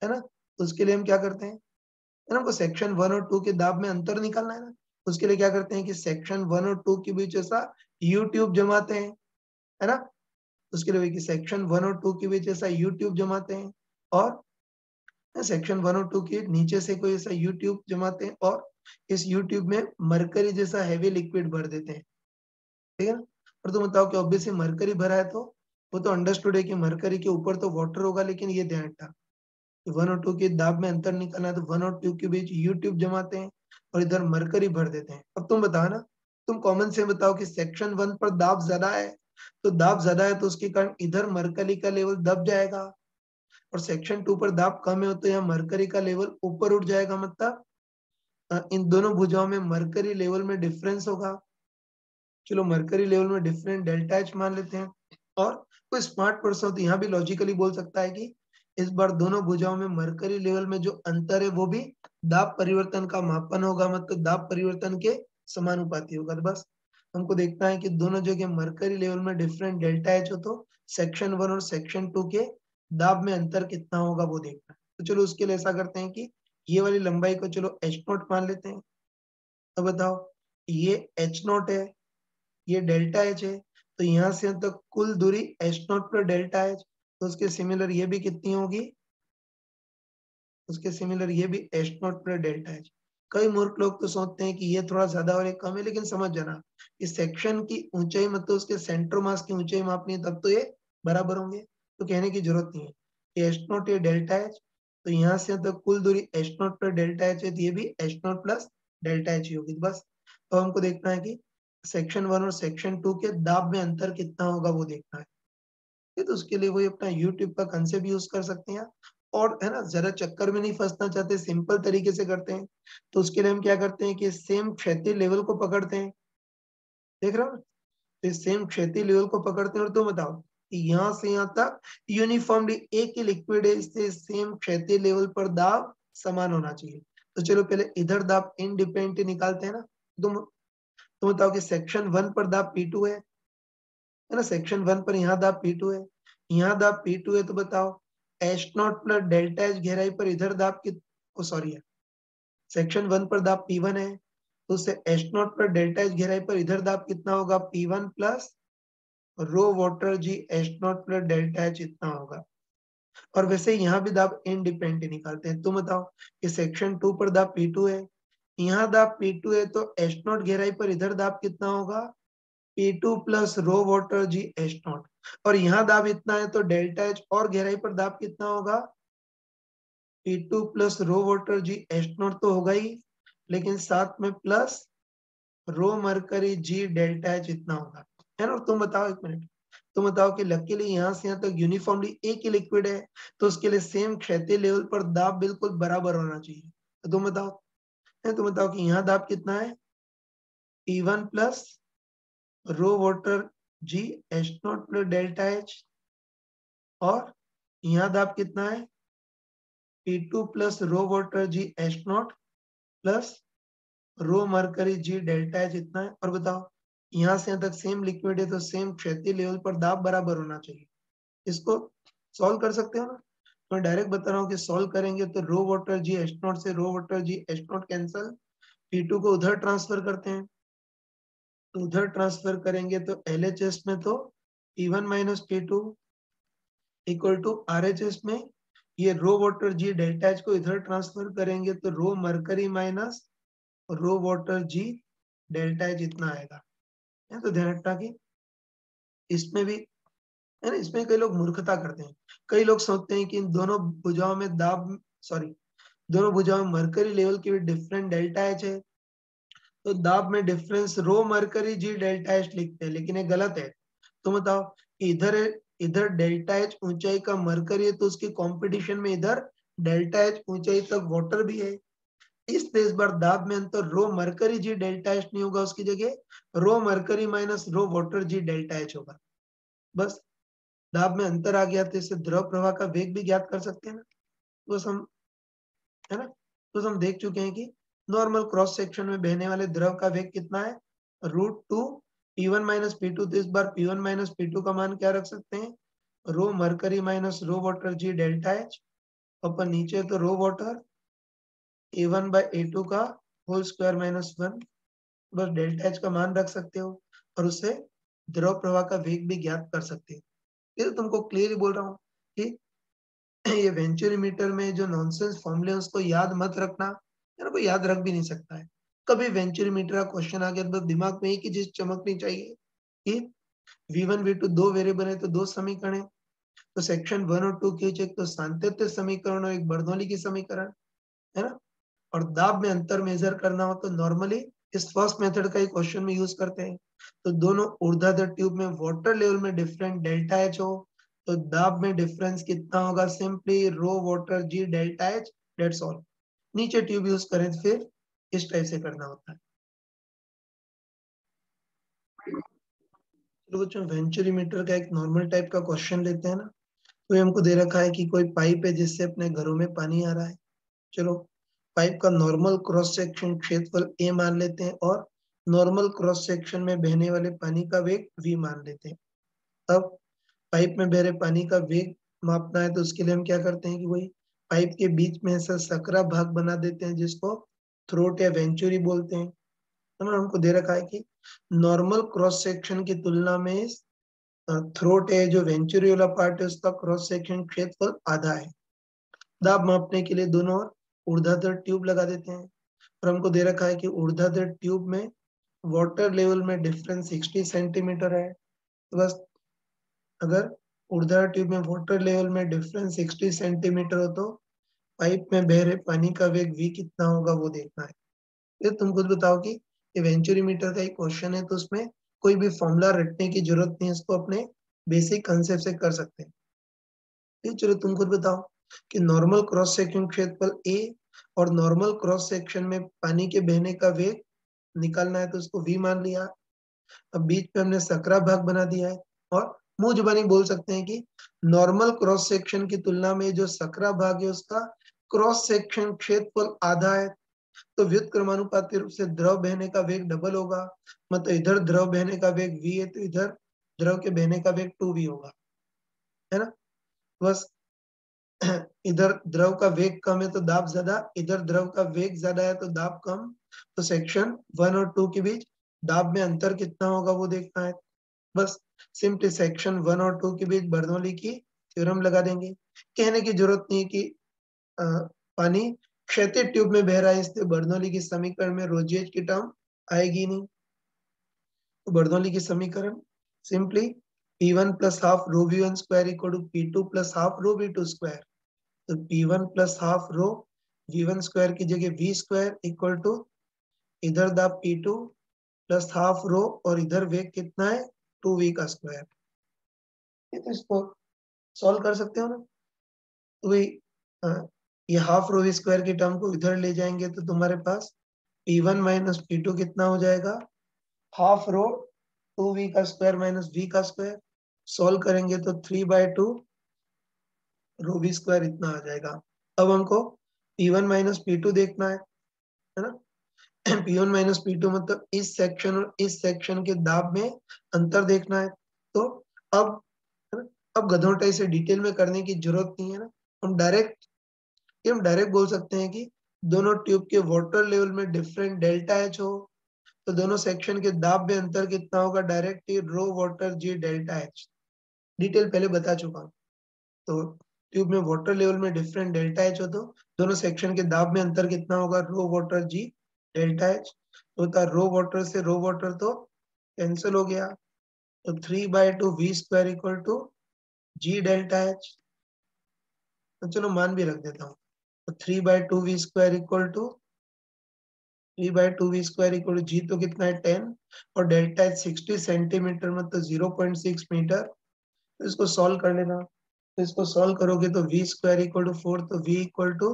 है ना। तो उसके लिए हम क्या करते हैं, है ना, हमको सेक्शन 1 और 2 के दाब में अंतर निकालना है ना। उसके लिए क्या करते हैं कि सेक्शन 1 और 2 के बीच ऐसा यू ट्यूब जमाते हैं, है ना। उसके लिए कि सेक्शन 1 और 2 के बीच ऐसा यू ट्यूब जमाते हैं, और सेक्शन 1 और 2 के नीचे से कोई ऐसा यू ट्यूब जमाते हैं, और इस यू ट्यूब में मरकरी जैसा हैवी लिक्विड भर देते हैं, ठीक है ना। और तुम बताओ कि ऑब्वियसली मरकरी भरा है, तो वो तो अंडरस्टूड है कि मरकरी के ऊपर तो वाटर होगा, लेकिन ये ध्यान रखना 1 और 2 के दाब में अंतर निकालना है, तो 1 और 2 के बीच यू ट्यूब जमाते हैं और इधर मरकरी भर देते हैं। अब तुम बताओ ना, तुम कॉमन से बताओ कि सेक्शन 1 पर दाब ज्यादा है, तो दाब ज्यादा है तो उसके कारण इधर मरकरी का लेवल दब जाएगा, और सेक्शन 2 पर दाब कम है तो यहाँ मरकरी का लेवल ऊपर उठ जाएगा। मतलब इन दोनों भुजाओं में मरकरी लेवल में डिफरेंस होगा। चलो, मरकरी लेवल में डिफरेंट डेल्टा एच मान लेते हैं, और कोई स्मार्ट पर्सन तो यहाँ भी लॉजिकली बोल सकता है कि इस बार दोनों भुजाओं में मरकरी लेवल में जो अंतर है वो भी दाब परिवर्तन का मापन होगा, मतलब दाब परिवर्तन के समानुपाती होगा। तो बस हमको देखना है कि दोनों जगह मरकरी लेवल में डिफरेंट डेल्टा एच हो, तो सेक्शन 1 और सेक्शन 2 के दाब में अंतर कितना होगा वो देखना है। तो चलो, उसके लिए ऐसा करते हैं कि ये वाली लंबाई को चलो h0 मान लेते हैं। तो बताओ, ये h0 है, ये डेल्टा एच है, तो यहाँ से यहाँ तक कुल दूरी h0 पर डेल्टा एच, तो उसके सिमिलर ये भी कितनी होगी, उसके सिमिलर ये भी h0 पर डेल्टा एच। कई मूर्ख लोग तो सोचते हैं कि ये थोड़ा ज्यादा और ये कम है, लेकिन समझ जाना इस सेक्शन की ऊंचाई मतलब उसके सेंटर मास की ऊंचाई मापनी है, तब तो ये बराबर होंगे, तो कहने की जरूरत नहीं है। ये h0 ये डेल्टा एच, तो यहाँ से यहाँ तक कुल दूरी h0 पर डेल्टा एच है, तो ये भी h0 प्लस डेल्टा एच ही होगी। तो बस तो हमको देखना है कि सेक्शन 1 और सेक्शन 2 के दाब में अंतर कितना होगा वो देखना है। तो उसके लिए वही अपना यूट्यूब का कंसेप्ट यूज कर सकते हैं, और है ना, जरा चक्कर में नहीं फंसना चाहते, सिंपल तरीके से करते हैं। तो उसके लिए हम क्या करते हैं कि सेम क्षैतिज लेवल को पकड़ते हैं, देख रहे हो ना, तो सेम क्षैतिज लेवल को पकड़ते हैं, और तो बताओ कि यहाँ से यहाँ तक यूनिफॉर्मली एक ही लिक्विड है, इससे सेम क्षैतिज लेवल पर दाब समान होना चाहिए। तो चलो पहले इधर दाब इंडिपेंडेंट निकालते हैं ना। तुम बताओ कि सेक्शन 1 पर दाब P2 है ना, सेक्शन 1 पर यहाँ दाब P2 है, यहाँ दाब P2 है, तो बताओ h0 प्लस डेल्टा एच गहराई पर इधर दाब की, ओ सॉरी, सेक्शन 1 पर दाब P1 है, तो उससे h0 प्लस डेल्टा एच गहराई पर इधर दाब कितना होगा, P1 प्लस रो वाटर जी h0 प्लस डेल्टा एच इतना होगा। और वैसे यहाँ भी दाब इंडिपेंडेंट निकालते हैं। तुम बताओ कि सेक्शन 2 पर दाब P2 है, यहाँ दाब P2 है, तो h0 गहराई पर इधर दाब कितना होगा, P2 प्लस रो वाटर जी h0, और यहाँ दाब इतना है तो डेल्टा एच और गहराई पर दाब कितना होगा, P2 प्लस रो वाटर जी h0 तो होगा ही, लेकिन साथ में plus rho mercury g delta h इतना होगा, है ना। और तुम बताओ एक मिनट, तो बताओ कि लकीली यहाँ से यहाँ तक यूनिफॉर्मली एक ही लिक्विड है, तो उसके लिए सेम क्षैतिज लेवल पर दाब बिल्कुल बराबर होना चाहिए। तो तुम बताओ, कि यहाँ दाब कितना है, P1 प्लस रो वाटर जी H naught plus delta h, और यहाँ दाब कितना है, P2 प्लस रो वाटर जी H naught plus rho mercury g delta h इतना है। और बताओ यहाँ से यहाँ तक सेम लिक्विड है, तो सेम क्षैतिज लेवल पर दाब बराबर होना चाहिए। इसको सॉल्व कर सकते हो ना। तो मैं डायरेक्ट बता रहा हूँ कि सॉल्व करेंगे तो rho water ji H not से rho water ji H not cancel, P2 को उधर ट्रांसफर करते हैं, तो उधर ट्रांसफर करेंगे तो LHS में तो P1 minus P2 equal to RHS में ये रो वाटर जी डेल्टा एच को इधर ट्रांसफर करेंगे तो रो mercury minus rho water g delta h इतना आएगा। तो ध्यान रखना कि इसमें भी है ना, इसमें कई लोग मूर्खता करते हैं। कई लोग सोचते हैं कि इन दोनों भुजाओं में दाब, सॉरी, दोनों भुजाओं में मरकरी लेवल की भी डिफरेंट डेल्टा एच है, तो दाब में डिफरेंस रो मरकरी जी डेल्टा एच लिखते हैं, लेकिन ये गलत है। तो बताओ कि इधर डेल्टा एच ऊंचाई का मरकरी है, तो उसके कंपटीशन में इधर डेल्टा एच ऊंचाई तक वाटर भी है। इसलिए इस बार दाब में अंतर रो मरकरी जी डेल्टा एच नहीं होगा, उसकी जगह रो mercury minus rho water g delta H होगा। बस दाब में अंतर आ गया, तो इससे द्रव प्रवाह का वेग भी ज्ञात कर सकते हैं ना। तो हम, है ना, तो हम देख चुके हैं कि नॉर्मल क्रॉस सेक्शन में बहने वाले द्रव का वेग कितना है, √2 P1 माइनस P2। तो इस बार P1 माइनस P2 का मान क्या रख सकते हैं, रो mercury minus rho water g delta H, अपन नीचे तो rho water A1 by A2 का होल स्क्वायर माइनस 1, बस डेल्टा एच का मान रख सकते हो और उससे द्रव प्रवाह का वेग भी ज्ञात कर सकते हो। फिर तुमको क्लियरली बोल रहा हूँ कि ये वेंचुरीमीटर में जो नॉनसेंस फॉर्मूले उसको याद मत रखना, यार कोई याद रख भी नहीं सकता है। कभी वेंचुरीमीटर का क्वेश्चन आ गया तो दिमाग में एक ही चीज चमकनी चाहिए कि V1 V2 दो वेरिएबल है तो दो समीकरण है, तो सेक्शन 1 और 2 की एक तो सांतत्य समीकरण और एक बर्नौली की समीकरण, है ना। और दाब में अंतर मेजर करना हो तो नॉर्मली इस फर्स्ट मेथड का ही क्वेश्चन में यूज करते हैं। तो दोनों ऊर्ध्वाधर ट्यूब में वाटर लेवल में डिफरेंट डेल्टा एच हो, तो दाब में डिफरेंस कितना होगा, simply rho water g delta h, that's all. नीचे ट्यूब यूज करें तो फिर इस टाइप से करना होता है। तो बच्चों वेंचुरीमीटर का एक नॉर्मल टाइप का क्वेश्चन लेते हैं ना। तो ये हमको दे रखा है कि कोई पाइप है जिससे अपने घरों में पानी आ रहा है। चलो, पाइप का नॉर्मल क्रॉस सेक्शन क्षेत्रफल A मान लेते हैं और नॉर्मल क्रॉस सेक्शन में बहने वाले पानी का वेग V मान लेते हैं। अब पाइप में बह रहे पानी का वेग मापना है, तो उसके लिए हम क्या करते हैं कि वही पाइप के बीच में ऐसा सकरा भाग बना देते हैं जिसको थ्रोट या वेंचुरी बोलते हैं। है ना, हमको दे रखा है कि नॉर्मल क्रॉस सेक्शन की तुलना में थ्रोट है जो वेंचुरी वाला पार्ट है उसका क्रॉस सेक्शन क्षेत्रफल आधा है। दाब मापने के लिए दोनों ओर ऊर्ध्वाधर ट्यूब लगा देते हैं और हमको दे रखा है कि ऊर्ध्वाधर ट्यूब में वाटर लेवल में डिफरेंस 60 सेंटीमीटर है। तो बस अगर ऊर्ध्वाधर ट्यूब में वाटर लेवल में डिफरेंस 60 सेंटीमीटर हो तो पाइप में बह रहे पानी का वेग v कितना होगा वो देखना है। फिर तुम खुद बताओ कि वेंचुरीमीटर का एक क्वेश्चन है तो उसमें कोई भी फॉर्मूला रटने की जरूरत नहीं है, इसको अपने बेसिक कंसेप्ट से कर सकते हैं। ठीक, चलो तुम खुद बताओ कि नॉर्मल क्रॉस सेक्शन क्षेत्रफल A और नॉर्मल क्रॉस सेक्शन में पानी के बहने का वेग निकालना है, तो उसको v मान लिया। अब बीच पे हमने सकरा भाग बना दिया है और मुंह जुबानी बोल सकते हैं कि नॉर्मल क्रॉस सेक्शन की तुलना में जो सकरा भाग है उसका क्रॉस सेक्शन क्षेत्रफल आधा है, तो व्युत्क्रमानुपाती रूप से द्रव बहने का वेग डबल होगा। मतलब इधर द्रव बहने का वेग v है तो इधर द्रव के बहने का वेग 2v होगा, है ना। बस इधर द्रव का वेग कम है तो दाब ज्यादा, इधर द्रव का वेग ज्यादा है तो दाब कम, तो सेक्शन 1 और 2 के बीच दाब में अंतर कितना होगा वो देखना है। बस सिंपली सेक्शन 1 और 2 के बीच बर्नौली की थ्योरम लगा देंगे। कहने की जरूरत नहीं कि अ, पानी क्षैतिज ट्यूब में बह रहा है इसलिए बर्नौली की समीकरण में रोजिएज की टर्म आएगी नहीं। तो बर्नौली की समीकरण simply P1 plus half rho V1 square equal to P2 plus half rho V2 square. तो P1 plus half rho V1 square की जगह V स्क्वायर इक्वल टू इधर दाब P2 प्लस हाफ रो और इधर वेग कितना है 2v का स्क्वायर। ये तो इसको सॉल्व कर सकते हो ना। तो भाई ये हाफ रो स्क्वायर की टर्म को इधर ले जाएंगे तो तुम्हारे पास P1 माइनस P2 कितना हो जाएगा, हाफ रो 2v का स्क्वायर माइनस v का स्क्वायर, सॉल्व करेंगे तो 3/2 रो v स्क्वायर इतना आ जाएगा। अब हमको P1 माइनस P2 देखना है ना। P1 माइनस P2 मतलब इस सेक्शन और इस सेक्शन के दाब में अंतर देखना है। तो अब है ना, अब गधोटाई से डिटेल में करने की जरूरत नहीं है ना। हम डायरेक्ट बोल सकते हैं कि दोनों ट्यूब के वाटर लेवल में डिफरेंट डेल्टा एच हो तो दोनों सेक्शन के दाब में अंतर कितना होगा, डायरेक्ट रो water g delta H. Detail पहले बता चुका हूँ। तो ट्यूब में वाटर लेवल में डिफरेंट डेल्टा एच हो तो दोनों सेक्शन के दाब में अंतर कितना होगा, रो वाटर जी डेल्टा एच। तो होता रो वाटर से रो वाटर तो कैंसिल हो गया, तो 3/2 v square equal to g delta h. तो चलो मान भी रख देता हूँ, तो 3/2 v square equal to 3/2 v square equal to G तो कितना है 10 और डेल्टा एच 60 सेंटीमीटर मतलब 0.6 मीटर। तो इसको सॉल्व कर लेना, तो इसको सॉल्व करोगे तो v स्क्वायर इक्वल टू 4 तो v इक्वल टू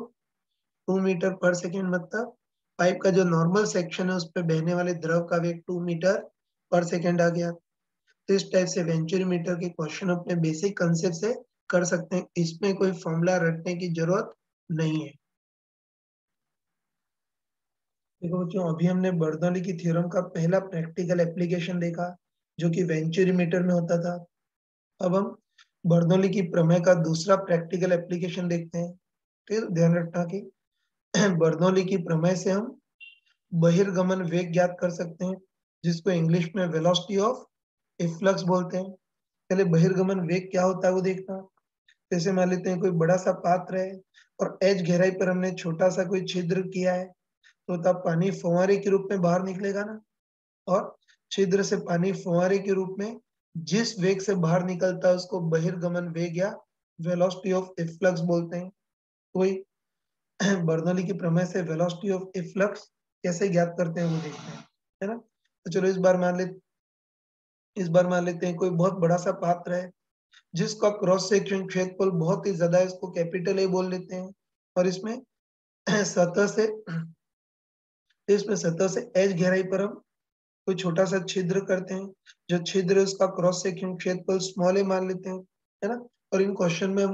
2 मीटर पर सेकेंड मतलब पाइप का जो नॉर्मल सेक्शन है उस पर बहने वाले द्रव का वेग 2 मीटर पर सेकेंड आ गया। तो इस टाइप से वेंचुरीमीटर के क्वेश्चन अपने बेसिक कंसेप्ट से कर सकते हैं, इसमें कोई फॉर्मूला रटने की जरूरत नहीं है। देखो बच्चों, अभी हमने बर्नौली की थ्योरम का पहला प्रैक्टिकल एप्लीकेशन देखा जो कि वेंचुरीमीटर में होता था। अब हम बर्नौली की प्रमेय का दूसरा प्रैक्टिकल एप्लीकेशन देखते हैं। ठीक है, ध्यान रखना कि बर्नौली की प्रमेय से हम बहिर्गमन वेग ज्ञात कर सकते हैं जिसको इंग्लिश में वेलोसिटी ऑफ इफ्लक्स बोलते हैं। पहले बहिर्गमन वेग क्या होता है वो देखना। जैसे मान लेते हैं कोई बड़ा सा पात्र है और एच गहराई पर हमने छोटा सा कोई छिद्र किया है, तो तब पानी फुहारे के रूप में बाहर निकलेगा ना। और छिद्र से पानी फुहारे के रूप में जिस वेग से बाहर निकलता है उसको बहिर्गमन वेग या वेलोसिटी ऑफ इफ्लक्स बोलते हैं। कोई बर्नौली की प्रमेय से वेलोसिटी ऑफ इफ्लक्स कैसे ज्ञात करते हैं वो देखते हैं, है ना। तो चलो इस बार मान लेते हैं कोई बहुत बड़ा सा पात्र है जिसका क्रॉस सेक्शन क्षेत्रफल बहुत ही ज्यादा है, इसको कैपिटल ए बोल लेते हैं। और सतह से इसमें सतह से एच गहराई पर हम कोई छोटा सा छिद्र करते हैं, जो छिद्र है उसका क्रॉस सेक्शन क्षेत्रफल स्मॉल ए मान लेते हैं, है ना। और इन क्वेश्चन में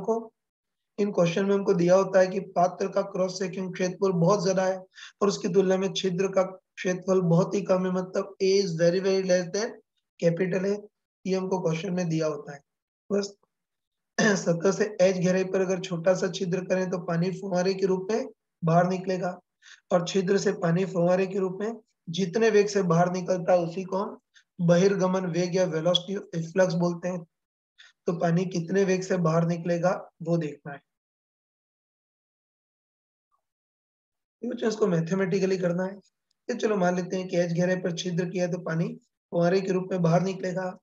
हमको दिया होता है कि पात्र का क्रॉस सेक्शन क्षेत्रफल बहुत ज्यादा है और उसकी तुलना में छिद्र का क्षेत्रफल बहुत ही कम है, मतलब A is very very less than capital है। ये हमको क्वेश्चन में दिया होता है। बस सतह से एच गहराई पर अगर छोटा सा छिद्र करें तो पानी फुहारे के रूप में बाहर निकलेगा, और छिद्र से पानी फुहारे के रूप में जितने वेग से बाहर निकलता है उसी को हम बहिर्गमन वेग या वेलोसिटी ऑफ इफ्लक्स बोलते हैं। तो पानी कितने वेग से बाहर निकलेगा वो देखना है। मुझे इसको मैथमेटिकली करना है। तो चलो मान लेते हैं कि एच गहराई पर छिद्र किया तो पानी फुहारे के रूप में बाहर निकलेगा,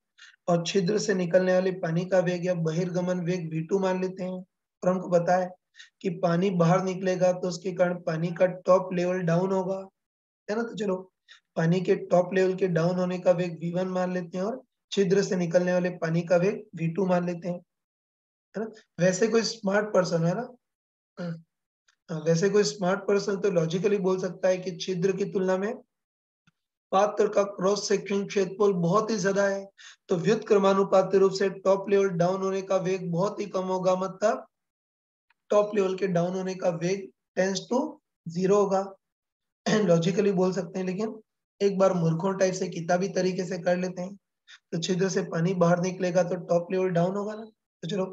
और छिद्र से निकलने वाले पानी का वेग या बहिर्गमन वेग v2 मान लेते हैं। और हमको पता है कि पानी बाहर निकलेगा तो उसके कारण पानी का टॉप लेवल डाउन होगा, है ना। तो चलो पानी के टॉप लेवल के डाउन होने का वेग v1 मान लेते हैं और छिद्र से निकलने वाले पानी का वेग v2 मान लेते हैं, है ना। वैसे कोई स्मार्ट पर्सन है ना, वैसे कोई स्मार्ट पर्सन तो लॉजिकली बोल सकता है कि छिद्र की तुलना में पात्र का क्रॉस सेक्शन क्षेत्रफल बहुत ही ज्यादा है, तो व्युत्क्रमानुपाती रूप से टॉप लेवल डाउन होने का वेग बहुत ही कम होगा, मतलब टॉप लेवल के डाउन होने का वेग टेंस टू 0 होगा। लॉजिकली बोल सकते हैं, लेकिन एक बार मूर्खों टाइप से किताबी तरीके से कर लेते हैं। तो छिद्र से पानी बाहर निकलेगा तो टॉप लेवल डाउन होगा ना। तो चलो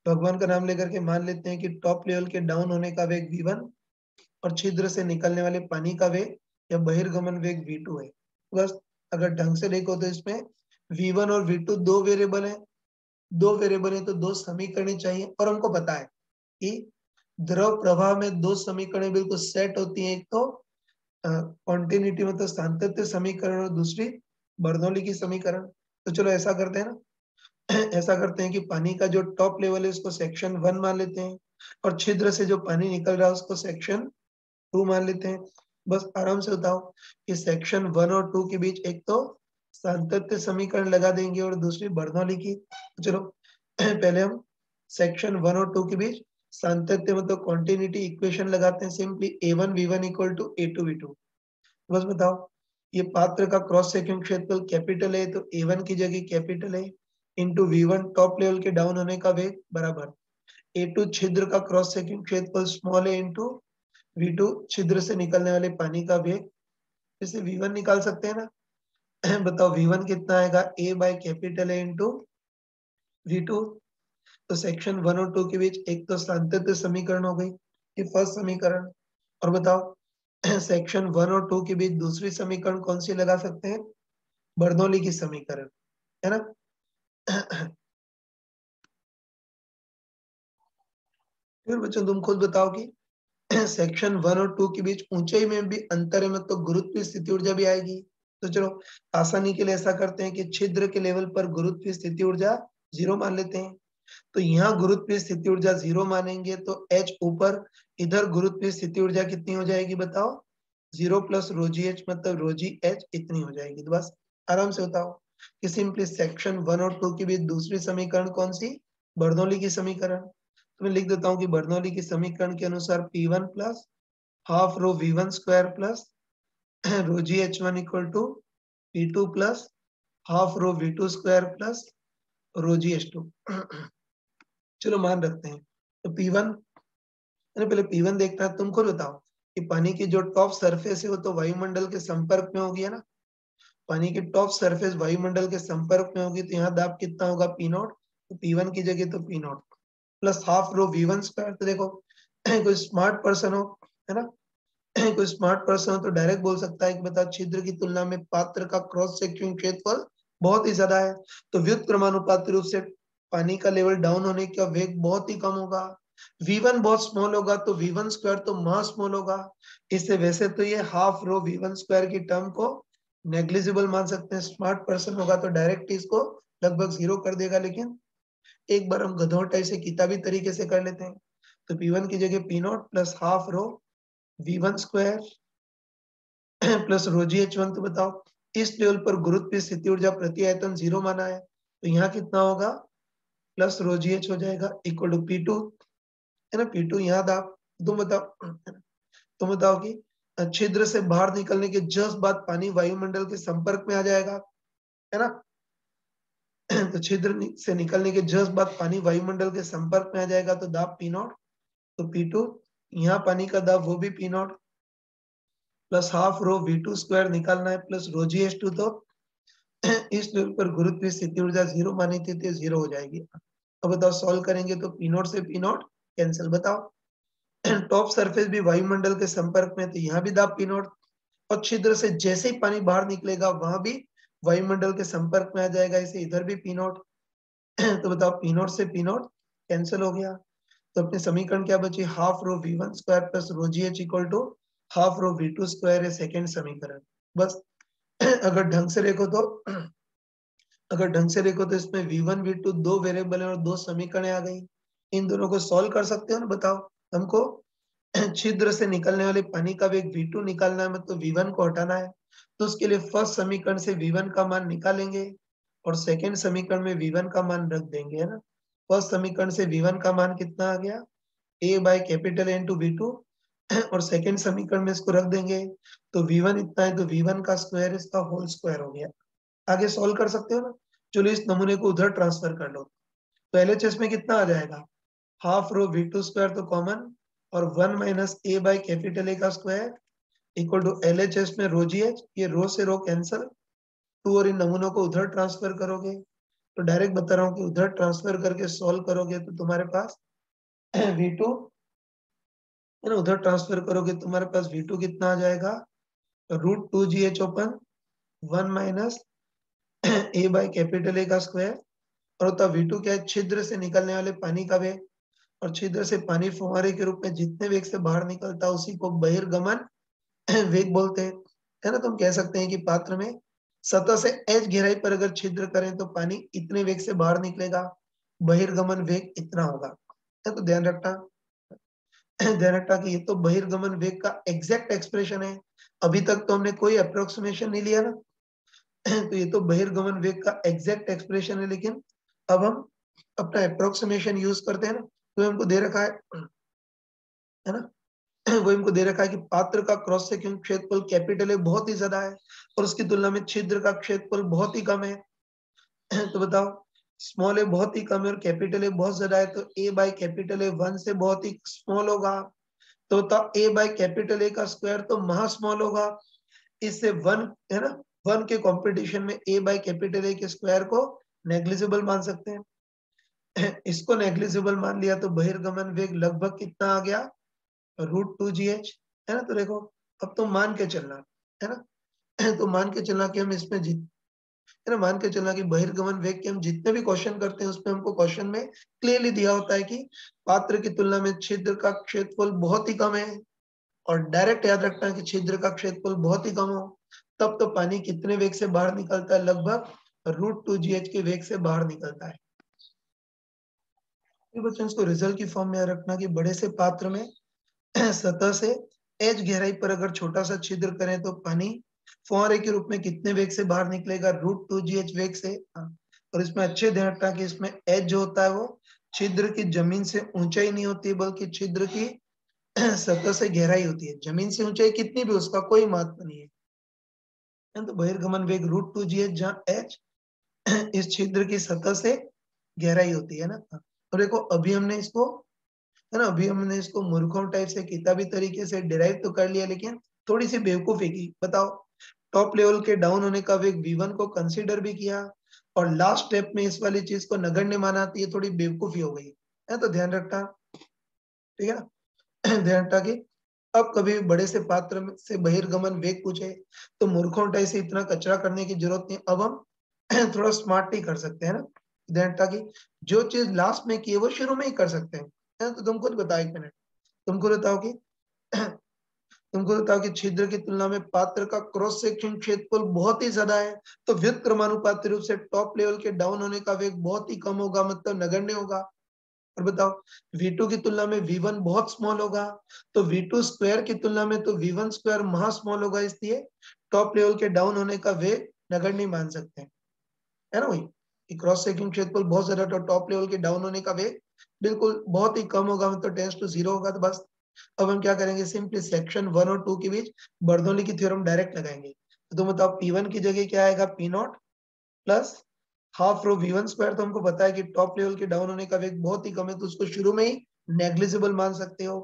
भगवान का नाम लेकर के मान लेते हैं कि टॉप लेवल के डाउन होने का वेग v1 और छिद्र से निकलने वाले पानी का वेग या बहिर्गमन वेग v2 है। बस अगर ढंग से देखो तो इसमें v1 और v2 दो वेरिएबल है तो दो समीकरण चाहिए। और हमको पता है कि द्रव प्रवाह में दो समीकरण बिल्कुल सेट होती हैं, एक तो कॉन्टिन्यूटी मतलब सातत्य समीकरण और दूसरी बर्नौली की समीकरण। तो चलो ऐसा करते हैं ना, ऐसा करते हैं कि पानी का जो टॉप लेवल है उसको सेक्शन 1 मान लेते हैं और छिद्र से जो पानी निकल रहा है उसको सेक्शन 2 मान लेते हैं। बस आराम से बताओ कि सेक्शन 1 और 2 के बीच एक तो सातत्य समीकरण लगा देंगे और दूसरी बर्नौली की। चलो पहले हम सेक्शन 1 और 2 के बीच सातत्य मतलब कॉन्टिन्यूटी इक्वेशन लगाते हैं। Simply A1 V1 equal to A2 V2। बस बताओ, ये पात्र का क्रॉस सेक्शन क्षेत्रफल कैपिटल है, तो A1 की जगह कैपिटल है इंटू V1 टॉप लेवल के डाउन होने का वेग बराबर A2 छिद्र का क्रॉस सेक्शन क्षेत्रफल स्मॉल है इंटू V2 छिद्र से निकलने वाले पानी का वेग। इसे V1 निकाल सकते हैं ना। बताओ V1 कितना आएगा, A बाय कैपिटल है इंटू V2। तो सेक्शन 1 और 2 के बीच एक तो सांतत्य समीकरण हो गई, ये फर्स्ट समीकरण। और बताओ सेक्शन 1 और 2 के बीच दूसरी समीकरण कौन सी लगा सकते हैं, बर्नौली की समीकरण, है ना। फिर बच्चों तुम खुद बताओ कि सेक्शन 1 और 2 के बीच ऊंचाई में भी अंतर है, मतलब गुरुत्वीय स्थिति ऊर्जा भी आएगी। तो चलो आसानी के लिए ऐसा करते हैं कि छिद्र के लेवल पर गुरुत्वीय स्थिति ऊर्जा 0 मान लेते हैं। तो यहाँ गुरुत्वीय स्थिति ऊर्जा 0 मानेंगे तो H ऊपर, इधर गुरुत्वीय स्थिति ऊर्जा कितनी हो जाएगी बताओ, 0 प्लस रो जी एच मतलब रो जी एच इतनी हो जाएगी। तो बस आराम से बताओ कि सिंपली सेक्शन 1 और 2 के बीच दूसरी समीकरण कौन सी, बर्नौली की समीकरण। तो मैं लिख देता हूँ कि बर्नौली की समीकरण के अनुसार P1 plus half rho V1 square plus rho ji H1 equal to P2 plus half rho V2 square plus rho ji H2। चलो मान रखते हैं। तो P1, पहले P1 देखना है, तुम खुद बताओ कि पानी की जो टॉप सरफेस है वो तो वायुमंडल के संपर्क में होगी, है ना। पानी की टॉप सरफेस वायुमंडल के संपर्क में होगी, तो यहाँ दाब कितना होगा P नॉट। तो P1 की जगह तो P naught plus half rho V1 square. तो देखो कोई स्मार्ट पर्सन हो, है ना, कोई स्मार्ट पर्सन हो तो डायरेक्ट बोल सकता है कि बता छिद्र की तुलना में पात्र का क्रॉस सेक्शन क्षेत्रफल बहुत ही ज्यादा है, तो व्युत्क्रमानुपाती रूप से पानी का लेवल डाउन होने का वेग बहुत ही कम होगा। V1 बहुत स्मॉल होगा तो V1 स्क्वायर तो महा स्मॉल होगा। इससे वैसे तो ये हाफ रो V1 स्क्वायर की टर्म को नेग्लिजिबल मान सकते हैं। स्मार्ट पर्सन होगा तो डायरेक्ट इसको लगभग 0 कर देगा, लेकिन एक बार हम गधों टाइप से किताबी तरीके से कर लेते हैं। तो P1 की जगह P naught plus half rho V1 square plus rho जी H1। तो बताओ इस लेवल पर गुरुत्व स्थिति ऊर्जा प्रति आयतन 0 माना है, तो यहाँ कितना होगा, प्लस रो जी H हो जाएगा इक्वल टू P2, है ना। P2 यहाँ था। तुम बताओ कि छिद्र से बाहर निकलने के जस्ट बाद पानी वायुमंडल के संपर्क में आ जाएगा, है ना। तो छिद्र से निकलने के जस्ट बाद पानी वायुमंडल के संपर्क में आ जाएगा तो दाब P नॉट। तो P2 यहाँ पानी का दाब वो भी P naught plus half rho V2 square निकालना है प्लस रो जी H2। तो इस लेवल पर गुरुत्वीय स्थिति ऊर्जा 0 मानी थी तो 0 हो जाएगी। अब बताओ सॉल्व करेंगे तो P नॉट से P नॉट कैंसिल। बताओ टॉप सरफेस भी वायुमंडल के संपर्क में, तो यहाँ भी दाब P नॉट, और छिद्र से जैसे ही पानी बाहर निकलेगा वहां भी वायुमंडल के संपर्क में आ जाएगा, इसे इधर भी P नॉट। तो बताओ P नॉट से P नॉट कैंसिल हो गया। तो अपने समीकरण क्या बची, half rho V1 square plus rho ji H equal to half rho V2 square है सेकेंड समीकरण। बस अगर ढंग से देखो तो इसमें V1 V2 दो वेरिएबल है और दो समीकरण आ गई। इन दोनों को सॉल्व कर सकते हो ना। बताओ हमको छिद्र से निकलने वाले पानी का वेग V2 निकालना है, मतलब V1 को हटाना है। तो उसके लिए फर्स्ट समीकरण से V1 का मान निकालेंगे और सेकेंड समीकरण में V1 का मान रख देंगे, है ना। फर्स्ट समीकरण से V1 का मान कितना आ गया, A by capital into V2, और सेकेंड समीकरण में इसको रख देंगे तो V1 इतना है तो V1 का स्क्वायर इसका होल स्क्वायर हो गया। आगे सॉल्व कर सकते हो ना। चलो इस नमूने को उधर ट्रांसफर कर लो। तो LHS में कितना आ जाएगा, हाफ रो V2 स्क्वायर तो कॉमन और 1 minus A by capital A का स्क्वायर इक्वल टू LHS में रो जी एच, ये रो से रो कैंसल, टू और इन नमूनों को उधर ट्रांसफर करोगे। तो डायरेक्ट बता रहा हूँ कि उधर ट्रांसफर करके सॉल्व करोगे तो तुम्हारे पास V2, है ना, उधर ट्रांसफर करोगे तुम्हारे पास V2 कितना आ जाएगा, root 2GH open 1 minus A by capital A का स्क्वायर, और होता V2 क्या है, छिद्र से निकलने वाले पानी का वेग, और छिद्र से पानी फुहारे के रूप में जितने वेग से बाहर निकलता है उसी को बहिर्गमन वेग बोलते हैं, है ना। तुम कह सकते हैं कि पात्र में सतह से H गहराई पर अगर छिद्र करें तो पानी इतने वेग से बाहर निकलेगा, बहिर्गमन वेग इतना होगा, है। तो ध्यान रखना कि ये तो बहिर्गमन वेग का एग्जैक्ट एक्सप्रेशन है। अभी तक तो हमने कोई अप्रोक्सीमेशन नहीं लिया ना। तो ये तो बहिर्गमन वेग का एग्जैक्ट एक्सप्रेशन है, लेकिन अब हम अपना अप्रोक्सीमेशन यूज करते हैं ना, तो हमको दे रखा है ना, वो इनको दे रखा है कि पात्र का क्रॉस सेक्शन क्षेत्रफल कैपिटल ए बहुत ही ज्यादा है और उसकी तुलना में छिद्र का क्षेत्रफल बहुत ही कम है। तो बताओ, स्मॉल ए बहुत ही कम है और कैपिटल ए बहुत ज्यादा है, तो ए बाय कैपिटल ए 1 से बहुत ही स्मॉल होगा। तो बताओ ए बाय कैपिटल ए का स्क्वायर तो महा स्मॉल होगा। इससे 1 है ना, 1 के कंपटीशन में ए बाय कैपिटल ए के स्क्वायर को नेग्लिजिबल मान सकते हैं। इसको नेग्लिजिबल मान लिया तो बहिर्गमन वेग लगभग कितना आ गया, √2gh, है ना। तो देखो, अब तो मान के चलना है ना, तो मान के चलना कि हम इसमें जीत, है ना, मान के चलना कि बहिर्गमन वेग के हम जितने भी क्वेश्चन करते हैं उसमें हमको क्वेश्चन में क्लियरली दिया होता है कि पात्र की तुलना में छिद्र का क्षेत्रफल बहुत ही कम है, और डायरेक्ट याद रखना कि छिद्र का क्षेत्रफल बहुत ही कम हो तब तो पानी कितने वेग से बाहर निकलता है, लगभग √2gh के वेग से बाहर निकलता है। बच्चों, इसको रिजल्ट की फॉर्म में याद रखना कि बड़े से पात्र में सतह से एच गहराई पर अगर छोटा सा छिद्र करें तो पानी फुहारे के रूप में कितने वेग से बाहर निकलेगा, √2gh वेग से। और इसमें अच्छे ध्यान रखना कि इसमें एच जो होता है वो छिद्र की जमीन से ऊंचाई नहीं होती, बल्कि छिद्र की सतह से गहराई होती है। जमीन से ऊंचाई कितनी भी उसका कोई महत्व नहीं है। तो बहिर्गमन वेग √2gh, जहाँ एच इस छिद्र की सतह से गहराई होती है ना। और देखो, अभी हमने इसको, है ना, अभी हमने इसको मूर्खों टाइप से किताबी तरीके से डिराइव तो कर लिया, लेकिन थोड़ी सी बेवकूफी की। बताओ, टॉप लेवल के डाउन होने का वेग v1 को कंसीडर भी किया और लास्ट स्टेप में इस वाली चीज को नगण्य माना, तो ये थोड़ी बेवकूफी हो गई है। तो ध्यान रखना, ठीक है ना। ध्यान रखना कि अब कभी बड़े से पात्र से बहिर्गमन वेग पूछे तो मूर्खों टाइप से इतना कचरा करने की जरूरत नहीं। अब हम थोड़ा स्मार्टली कर सकते हैं ना। ध्यान रखना कि जो चीज लास्ट में की है वो शुरू में ही कर सकते हैं, है ना? तो तुम खुद बताओ, 1 मिनट, तुमको बताओ कि तुमको बताओ कि छिद्र की तुलना में पात्र का क्रॉस सेक्शन क्षेत्रफल बहुत ही ज्यादा है, तो व्युत्क्रमानुपाती रूप से टॉप लेवल के डाउन होने का वेग बहुत ही कम होगा, मतलब नगण्य होगा। और बताओ, V2 की तुलना में V1 बहुत स्मॉल होगा, तो V2 स्क्वायर की तुलना में तो V1 स्क्वायर महा स्मॉल होगा, इसलिए टॉप लेवल के डाउन होने का वेग नगण्य मान सकते हैं, है ना। वही क्रॉस सेक्शन क्षेत्रफल बहुत ज्यादा, तो टॉप लेवल के डाउन होने का वेग बिल्कुल बहुत ही कम होगा, मतलब टेंड्स टू 0 होगा। तो बस अब हम क्या करेंगे, सिंपली सेक्शन 1 और 2 के बीच बर्नौली की थ्योरम डायरेक्ट लगाएंगे। तो तुम बताओ, P1 की जगह क्या आएगा, P0 plus half rho V1 square. तो हमको पता है कि टॉप लेवल के डाउन होने का वेग बहुत ही कम है, तो उसको शुरू में ही नेग्लिजिबल मान सकते हो,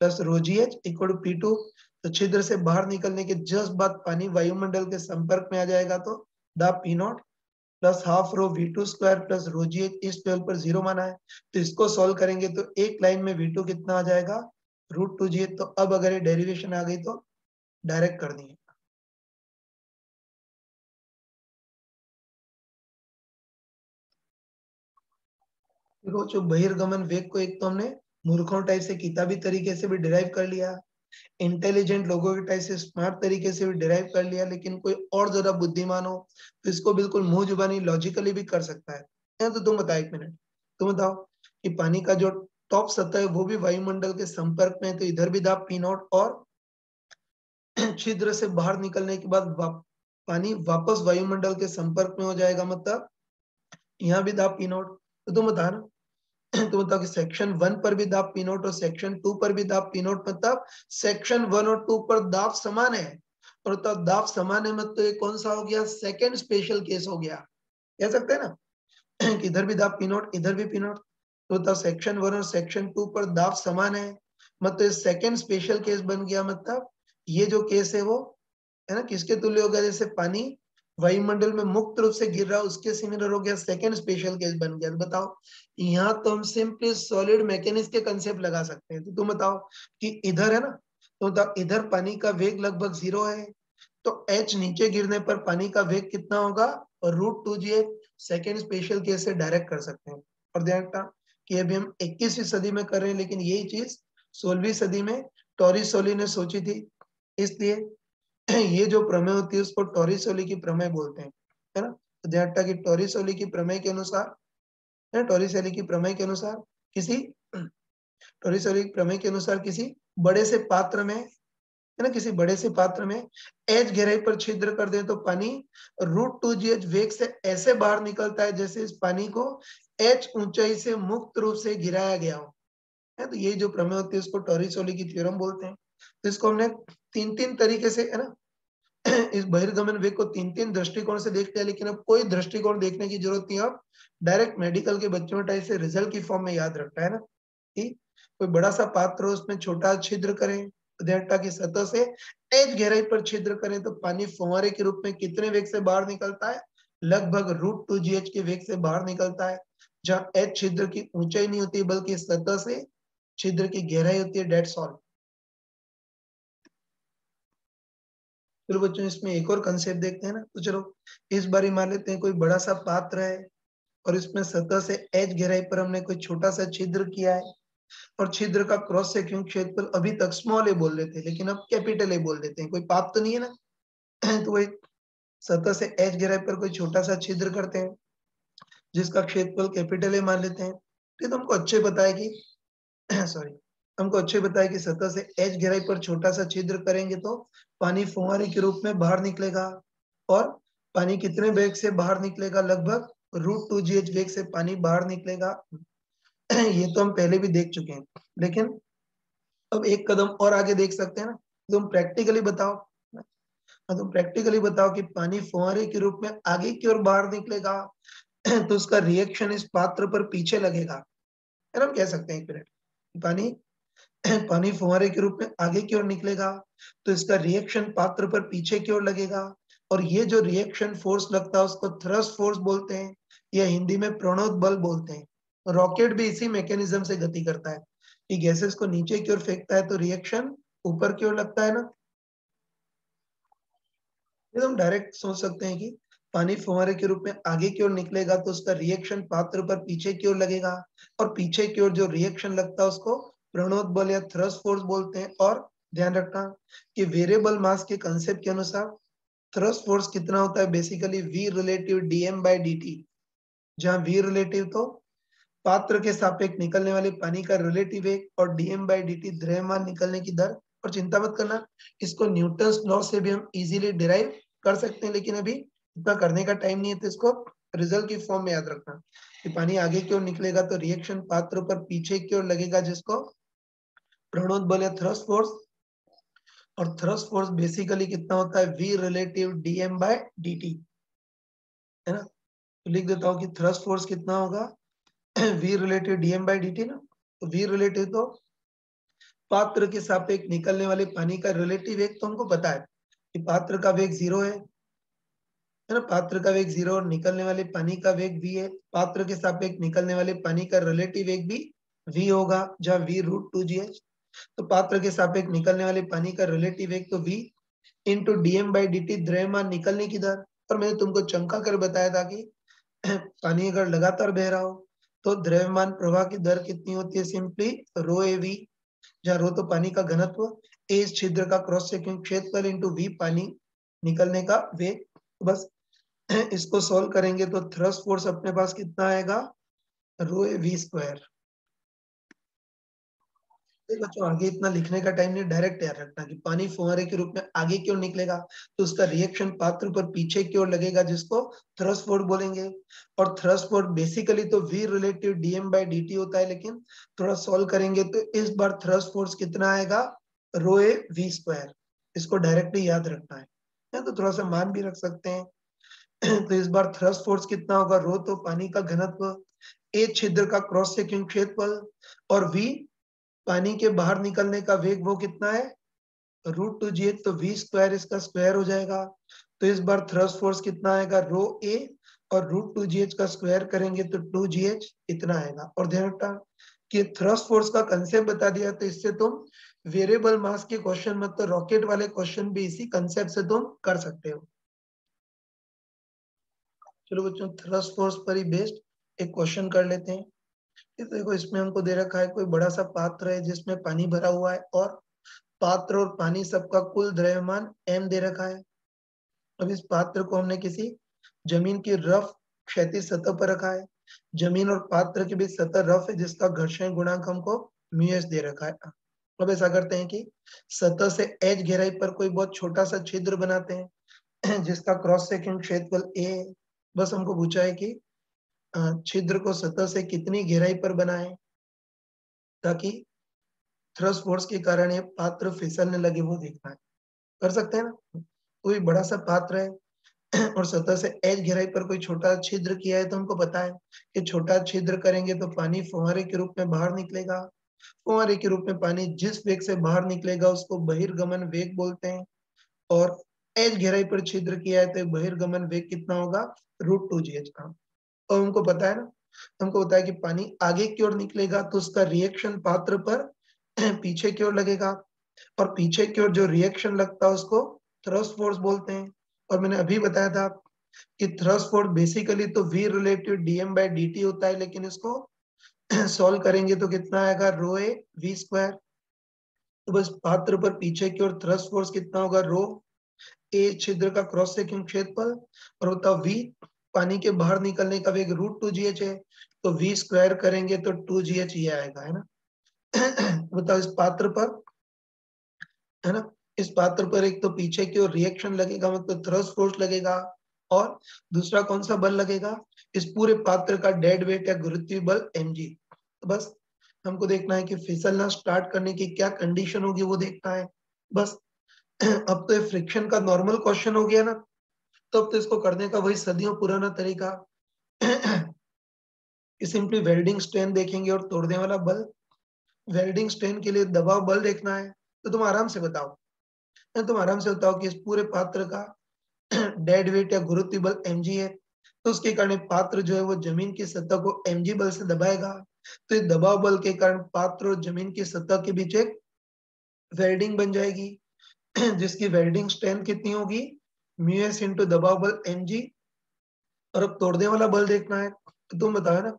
plus √gh equal to P2। तो छिद्र से बाहर निकलने के जस्ट बाद पानी वायुमंडल के संपर्क में आ जाएगा, तो दाब P0 plus half rho V2 square plus √gh इस लेवल पर 0 माना है। तो इसको सॉल्व करेंगे तो एक लाइन में V2 कितना आ जाएगा, √2gh। तो अब अगर ये डेरिवेशन आ गई तो डायरेक्ट कर देंगे। देखो, जो बहिर्गमन वेग को एक तो हमने मूर्खों टाइप से किताबी तरीके से भी डिराइव कर लिया, इंटेलिजेंट लोगों के टाइप से स्मार्ट तरीके से भी डिराइव कर लिया, लेकिन कोई और ज्यादा बुद्धिमान हो तो इसको बिल्कुल मुंह जुबानी लॉजिकली भी कर सकता है। तो तुम बताओ, 1 मिनट, तुम बताओ कि पानी का जो टॉप सतह है वो भी वायुमंडल के संपर्क में है, तो इधर भी दाब P0 और छिद्र से बाहर निकलने के बाद पानी वापस वायुमंडल के संपर्क में हो जाएगा, मतलब यहाँ भी दाब P0। तो तुम बता ना, तो मतलब कि सेक्शन 1 पर भी दाब P0 और सेक्शन 2 पर भी दाब P0, मतलब सेक्शन 1 और 2 पर दाब समान है। और तब दाब समान है, मतलब ये कौन सा हो गया, सेकंड स्पेशल केस हो गया, कह सकते हैं ना। कि इधर भी दाब P0 इधर भी P0, तो तब सेक्शन 1 और सेक्शन 2 पर दाब समान है, मतलब ये सेकंड स्पेशल केस बन गया। मतलब ये जो केस है वो, है ना, किसके तुल्य हो गया, जैसे पानी वायुमंडल में मुक्त रूप से गिर रहा है उसके सिमिलर हो गया, सेकंड स्पेशल केस बन गया। तो बताओ, यहाँ तो हम सिंपली सॉलिड मैकेनिक्स के कंसेप्ट लगा सकते हैं। तो तुम बताओ कि इधर है ना, तो बताओ इधर पानी का वेग लगभग 0 है, तो H नीचे गिरने पर पानी का वेग कितना होगा, और √2gh सेकेंड स्पेशल केस से डायरेक्ट कर सकते हैं। और ध्यान रखना कि अभी हम 21वीं सदी में कर रहे हैं, लेकिन यही चीज 16वीं सदी में टॉरिसोली ने सोची थी, इसलिए ये जो प्रमेय होती है उसको टॉरिसोली की प्रमेय बोलते हैं, है ना। तो ध्यान रखना कि टॉरिसोली की प्रमेय के अनुसार, टॉरिसोली की प्रमेय के अनुसार किसी टॉरिसोली की प्रमेय के अनुसार किसी बड़े से पात्र में, है ना, किसी बड़े से पात्र में एच गहराई पर छिद्र कर दें तो पानी √2gh वेग से ऐसे बाहर निकलता है जैसे इस पानी को h ऊंचाई से मुक्त रूप से गिराया गया हो, है तो ये जो प्रमेय होती है उसको टॉरिसोली की थ्योरम बोलते हैं। तो इसको हमने तीन तीन तरीके से, है ना, इस बहिर्गमन वेग को तीन तीन दृष्टिकोण से देखते हैं, लेकिन अब कोई दृष्टिकोण देखने की जरूरत नहीं है। अब डायरेक्ट मेडिकल के बच्चों में टाइप से रिजल्ट की फॉर्म में याद रखना है ना, कि कोई बड़ा सा पात्र हो उसमें छोटा छिद्र करें, उदयटा की सतह से एच गहराई पर छिद्र करें तो पानी फुहारे के रूप में कितने वेग से बाहर निकलता है? लगभग √2 GH के वेग से बाहर निकलता है। जहाँ एच छिद्र की ऊंचाई नहीं होती बल्कि सतह से छिद्र की गहराई होती है। That's all. चलो बच्चों इसमें एक और कंसेप्ट देखते हैं ना, तो चलो इस बार ही मान लेते हैं कोई बड़ा सा पात्र है और इसमें सतह से एच गहराई पर हमने कोई छोटा सा छिद्र किया है और छिद्र का क्रॉस सेक्शन क्षेत्रफल अभी तक स्मॉल ए बोल देते हैं, लेकिन अब कैपिटल ए बोल देते हैं। कोई पाप तो नहीं है ना। तो वही सतह से एच गहराई पर कोई छोटा सा छिद्र करते हैं जिसका क्षेत्रफल कैपिटल ए मान लेते हैं। तो हमको अच्छे पता है कि सॉरी, हमको अच्छे पता है कि सतह से एच गहराई पर छोटा सा छिद्र करेंगे तो पानी फुहारे के रूप में बाहर निकलेगा। और पानी कितने वेग से बाहर निकलेगा? लगभग √2 GH वेग से पानी बाहर निकलेगा। ये तो हम पहले भी देख चुके हैं, लेकिन अब एक कदम और आगे देख सकते हैं ना। तुम प्रैक्टिकली बताओ, तुम प्रैक्टिकली बताओ कि पानी फुहारे के रूप में आगे की ओर बाहर निकलेगा तो उसका रिएक्शन इस पात्र पर पीछे लगेगा, है ना। हम कह सकते हैं एक मिनट, पानी पानी फुहारे के रूप में आगे की ओर निकलेगा तो इसका रिएक्शन पात्र पर पीछे की ओर लगेगा। और ये जो रिएक्शन फोर्स लगता है उसको थ्रस्ट फोर्स बोलते हैं, या हिंदी में प्रणोद बल बोलते हैं। रॉकेट भी इसी मैकेनिज्म से गति करता है कि गैसेस को नीचे की ओर फेंकता है तो रिएक्शन ऊपर की ओर लगता है ना। ये हम डायरेक्ट सोच सकते हैं कि पानी फुहारे के रूप में आगे की ओर निकलेगा तो उसका रिएक्शन पात्र पर पीछे की ओर लगेगा, और पीछे की ओर जो रिएक्शन लगता है उसको प्रणोद बल या थ्रस्ट फोर्स बोलते हैं। और ध्यान रखना कि वेरिएबल मास के कंसेप्ट के अनुसार थ्रस्ट फोर्स कितना होता है? बेसिकली v रिलेटिव dm/dt, जहां v रिलेटिव तो पात्र के सापेक्ष निकलने वाले पानी का रिलेटिव वेग और dm/dt द्रव्यमान निकलने की दर। और चिंता मत करना, इसको न्यूटन्स लॉ से भी हम इजीली डिराइव कर सकते हैं, लेकिन अभी इतना करने का टाइम नहीं है। तो इसको रिजल्ट की फॉर्म में याद रखना कि पानी आगे की ओर निकलेगा तो रिएक्शन पात्र पर पीछे की ओर लगेगा जिसको प्रणोद बल या थ्रस्ट फोर्स। और थ्रस्ट फोर्स बेसिकली कितना होता है? v रिलेटिव dm/dt, है ना। तो लिख देता हूँ कि थ्रस्ट फोर्स कितना होगा? v रिलेटिव dm/dt ना। तो v रिलेटिव तो पात्र के सापेक्ष निकलने वाले पानी का रिलेटिव वेग तो हमको पता है कि पात्र का वेग 0 है ना। पात्र का वेग 0 और निकलने वाले पानी का वेग v है। पात्र के सापेक्ष निकलने वाले पानी का रिलेटिव वेग भी v होगा, जहाँ v √2 GH। तो पात्र के सापेक्ष निकलने वाले पानी का रिलेटिव वेग तो v इंटू dm/dt द्रव्यमान निकलने की दर। और मैंने तुमको चमका कर बताया था कि पानी अगर लगातार बह रहा हो तो द्रव्यमान प्रवाह की दर कितनी होती है? सिंपली ρAV, जहाँ रो तो पानी का घनत्व, ए इस छिद्र का क्रॉस सेक्शन क्षेत्रफल इंटू v पानी निकलने का वेग। तो बस इसको सॉल्व करेंगे तो थ्रस्ट फोर्स अपने पास कितना आएगा? ρAV²। बच्चों आगे इतना लिखने का टाइम नहीं, डायरेक्ट याद रखना कि पानी फुहारे के रूप में आगे की ओर निकलेगा तो उसका रिएक्शन पात्र पर पीछे की ओर लगेगा जिसको थ्रस्ट फोर्स बोलेंगे। और थ्रस्ट फोर्स बेसिकली तो v रिलेटिव dm/dt होता है, लेकिन थोड़ा सॉल्व करेंगे तो इस बार थ्रस्ट फोर्स कितना आएगा? ρAV²। इसको डायरेक्टली याद रखना है, या तो थोड़ा सा मान भी रख सकते हैं। तो इस बार थ्रस्ट फोर्स कितना होगा? रो तो पानी का घनत्व, ए छिद्र का क्रॉस सेक्शन क्षेत्रफल, और v पानी के बाहर निकलने का वेग वो कितना है? √2 GH। तो v² इसका स्क्वायर हो जाएगा। तो इस बार थ्रस्ट फोर्स कितना आएगा? ρA और √2 GH का स्क्वायर करेंगे तो 2 GH इतना आएगा। और ध्यान रखना कि थ्रस्ट फोर्स का कंसेप्ट बता दिया तो इससे तुम वेरिएबल मास के क्वेश्चन, मतलब रॉकेट वाले क्वेश्चन भी इसी कंसेप्ट से तुम कर सकते हो। चलो बच्चों थ्रस्ट फोर्स पर ही बेस्ड एक क्वेश्चन कर लेते हैं। ये देखो इसमें हमको दे रखा है कोई बड़ा सा पात्र है जिसमें पानी भरा हुआ है और पात्र और पानी सबका कुल द्रव्यमान m दे रखा है। अब इस पात्र को हमने किसी जमीन की रफ क्षैतिज सतह पर रखा है। जमीन और पात्र के बीच सतह रफ है जिसका घर्षण गुणांक हमको μs दे रखा है। अब ऐसा करते हैं कि सतह से h गहराई पर कोई बहुत छोटा सा छिद्र बनाते हैं जिसका क्रॉस सेक्शन क्षेत्रफल a है। बस हमको पूछा है कि छिद्र को सतह से कितनी गहराई पर बनाएं ताकि थ्रस्ट फोर्स के कारण ये पात्र फिसलने लगे, वो देखना है। कर सकते हैं ना? कोई बड़ा सा पात्र है और सतह से एज गहराई पर कोई छोटा छिद्र किया है, तो हमको पता है कि छोटा छिद्र करेंगे तो पानी फुहारे के रूप में बाहर निकलेगा। फुहारे के रूप में पानी जिस वेग से बाहर निकलेगा उसको बहिर्गमन वेग बोलते हैं। और एज गहराई पर छिद्र किया है तो बहिर्गमन वेग कितना होगा? √2gh का। और हमको पता है ना, हमको पता है कि पानी आगे की ओर निकलेगा तो उसका रिएक्शन पात्र पर पीछे की ओर लगेगा, और पीछे की ओर जो रिएक्शन लगता है उसको थ्रस्ट फोर्स बोलते हैं। और मैंने अभी बताया था कि थ्रस्ट फोर्स बेसिकली तो v रिलेटिव dm/dt होता है, लेकिन इसको सॉल्व करेंगे तो कितना आएगा? ρ a v स्क्वायर। तो बस पात्र पर पीछे की ओर थ्रस्ट फोर्स कितना होगा? रो ए छिद्र का क्रॉस सेक्शन क्षेत्रफल, और होता v पानी के बाहर निकलने का वेग √2gh है, तो v स्क्वायर करेंगे तो 2gh ये आएगा, है ना? बताओ इस पात्र पर, है ना, इस पात्र पर एक तो पीछे की ओर रिएक्शन लगेगा, मतलब थ्रस्ट फोर्स लगेगा, और दूसरा कौन सा बल लगेगा? इस पूरे पात्र का डेड वेट या गुरुत्वीय बल mg। तो बस हमको देखना है कि फिसलना स्टार्ट करने की क्या कंडीशन होगी, वो देखना है बस। अब तो ये फ्रिक्शन का नॉर्मल क्वेश्चन हो गया ना, तो अब तो इसको करने का वही सदियों पुराना तरीका कि सिंपली वेल्डिंग स्ट्रेन देखेंगे और तोड़ने वाला बल। वेल्डिंग स्ट्रेन के लिए दबाव बल देखना है, तो तुम आराम से बताओ, तुम आराम से बताओ कि इस पूरे पात्र का डेड वेट या गुरुत्वीय बल mg है, तो उसके कारण पात्र जो है वो जमीन की सतह को mg बल से दबाएगा। तो इस दबाव बल के कारण पात्र और जमीन की सतह के बीच एक वेल्डिंग बन जाएगी जिसकी वेल्डिंग स्ट्रेंथ कितनी होगी? μs इंटू दबाव बल mg। और अब तोड़ने वाला बल देखना है, तो तुम बताओ ना,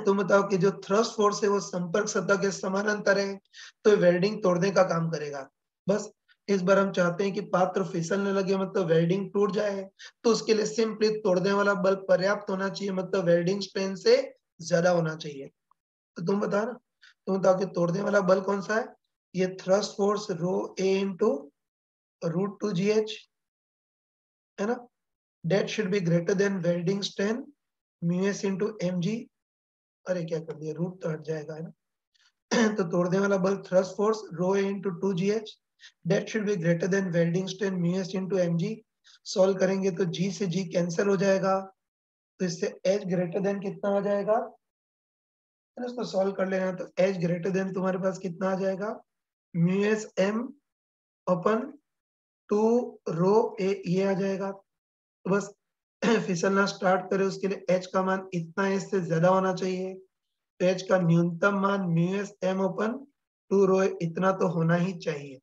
तुम बताओ कि जो थ्रस्ट फोर्स है वो संपर्क सतह के समानांतर है, तो वेल्डिंग तोड़ने का काम करेगा। बस इस बार हम चाहते हैं कि पात्र फिसलने लगे, मतलब वेल्डिंग टूट जाए, तो उसके लिए सिंपली तोड़ने वाला बल पर्याप्त होना चाहिए, मतलब वेल्डिंग स्ट्रेंथ से ज्यादा होना चाहिए। तो तुम बताओ ना, तुम बताओ कि तोड़ने वाला बल कौन सा है? ये thrust force ρ a into √2gh, है ना? That should be greater than welding strength μs into mg। अरे क्या कर दिया, रूट तो हट जाएगा, है ना? तो तोड़ने वाला बल thrust force rho A into 2gh, that should be greater than welding strength mu s into mg। Solve करेंगे तो g से g कैंसिल हो जाएगा, तो इससे h ग्रेटर देन कितना आ जाएगा, है ना? इसको सॉल्व कर लेना, तो h ग्रेटर देन तुम्हारे पास कितना आ जाएगा? म्यूएस m अपन 2 रो ए, ये आ जाएगा। तो बस फिसलना स्टार्ट करे उसके लिए h का मान इतना h से ज्यादा होना चाहिए, तो h का न्यूनतम मान μs m ओपन 2 रो इतना तो होना ही चाहिए।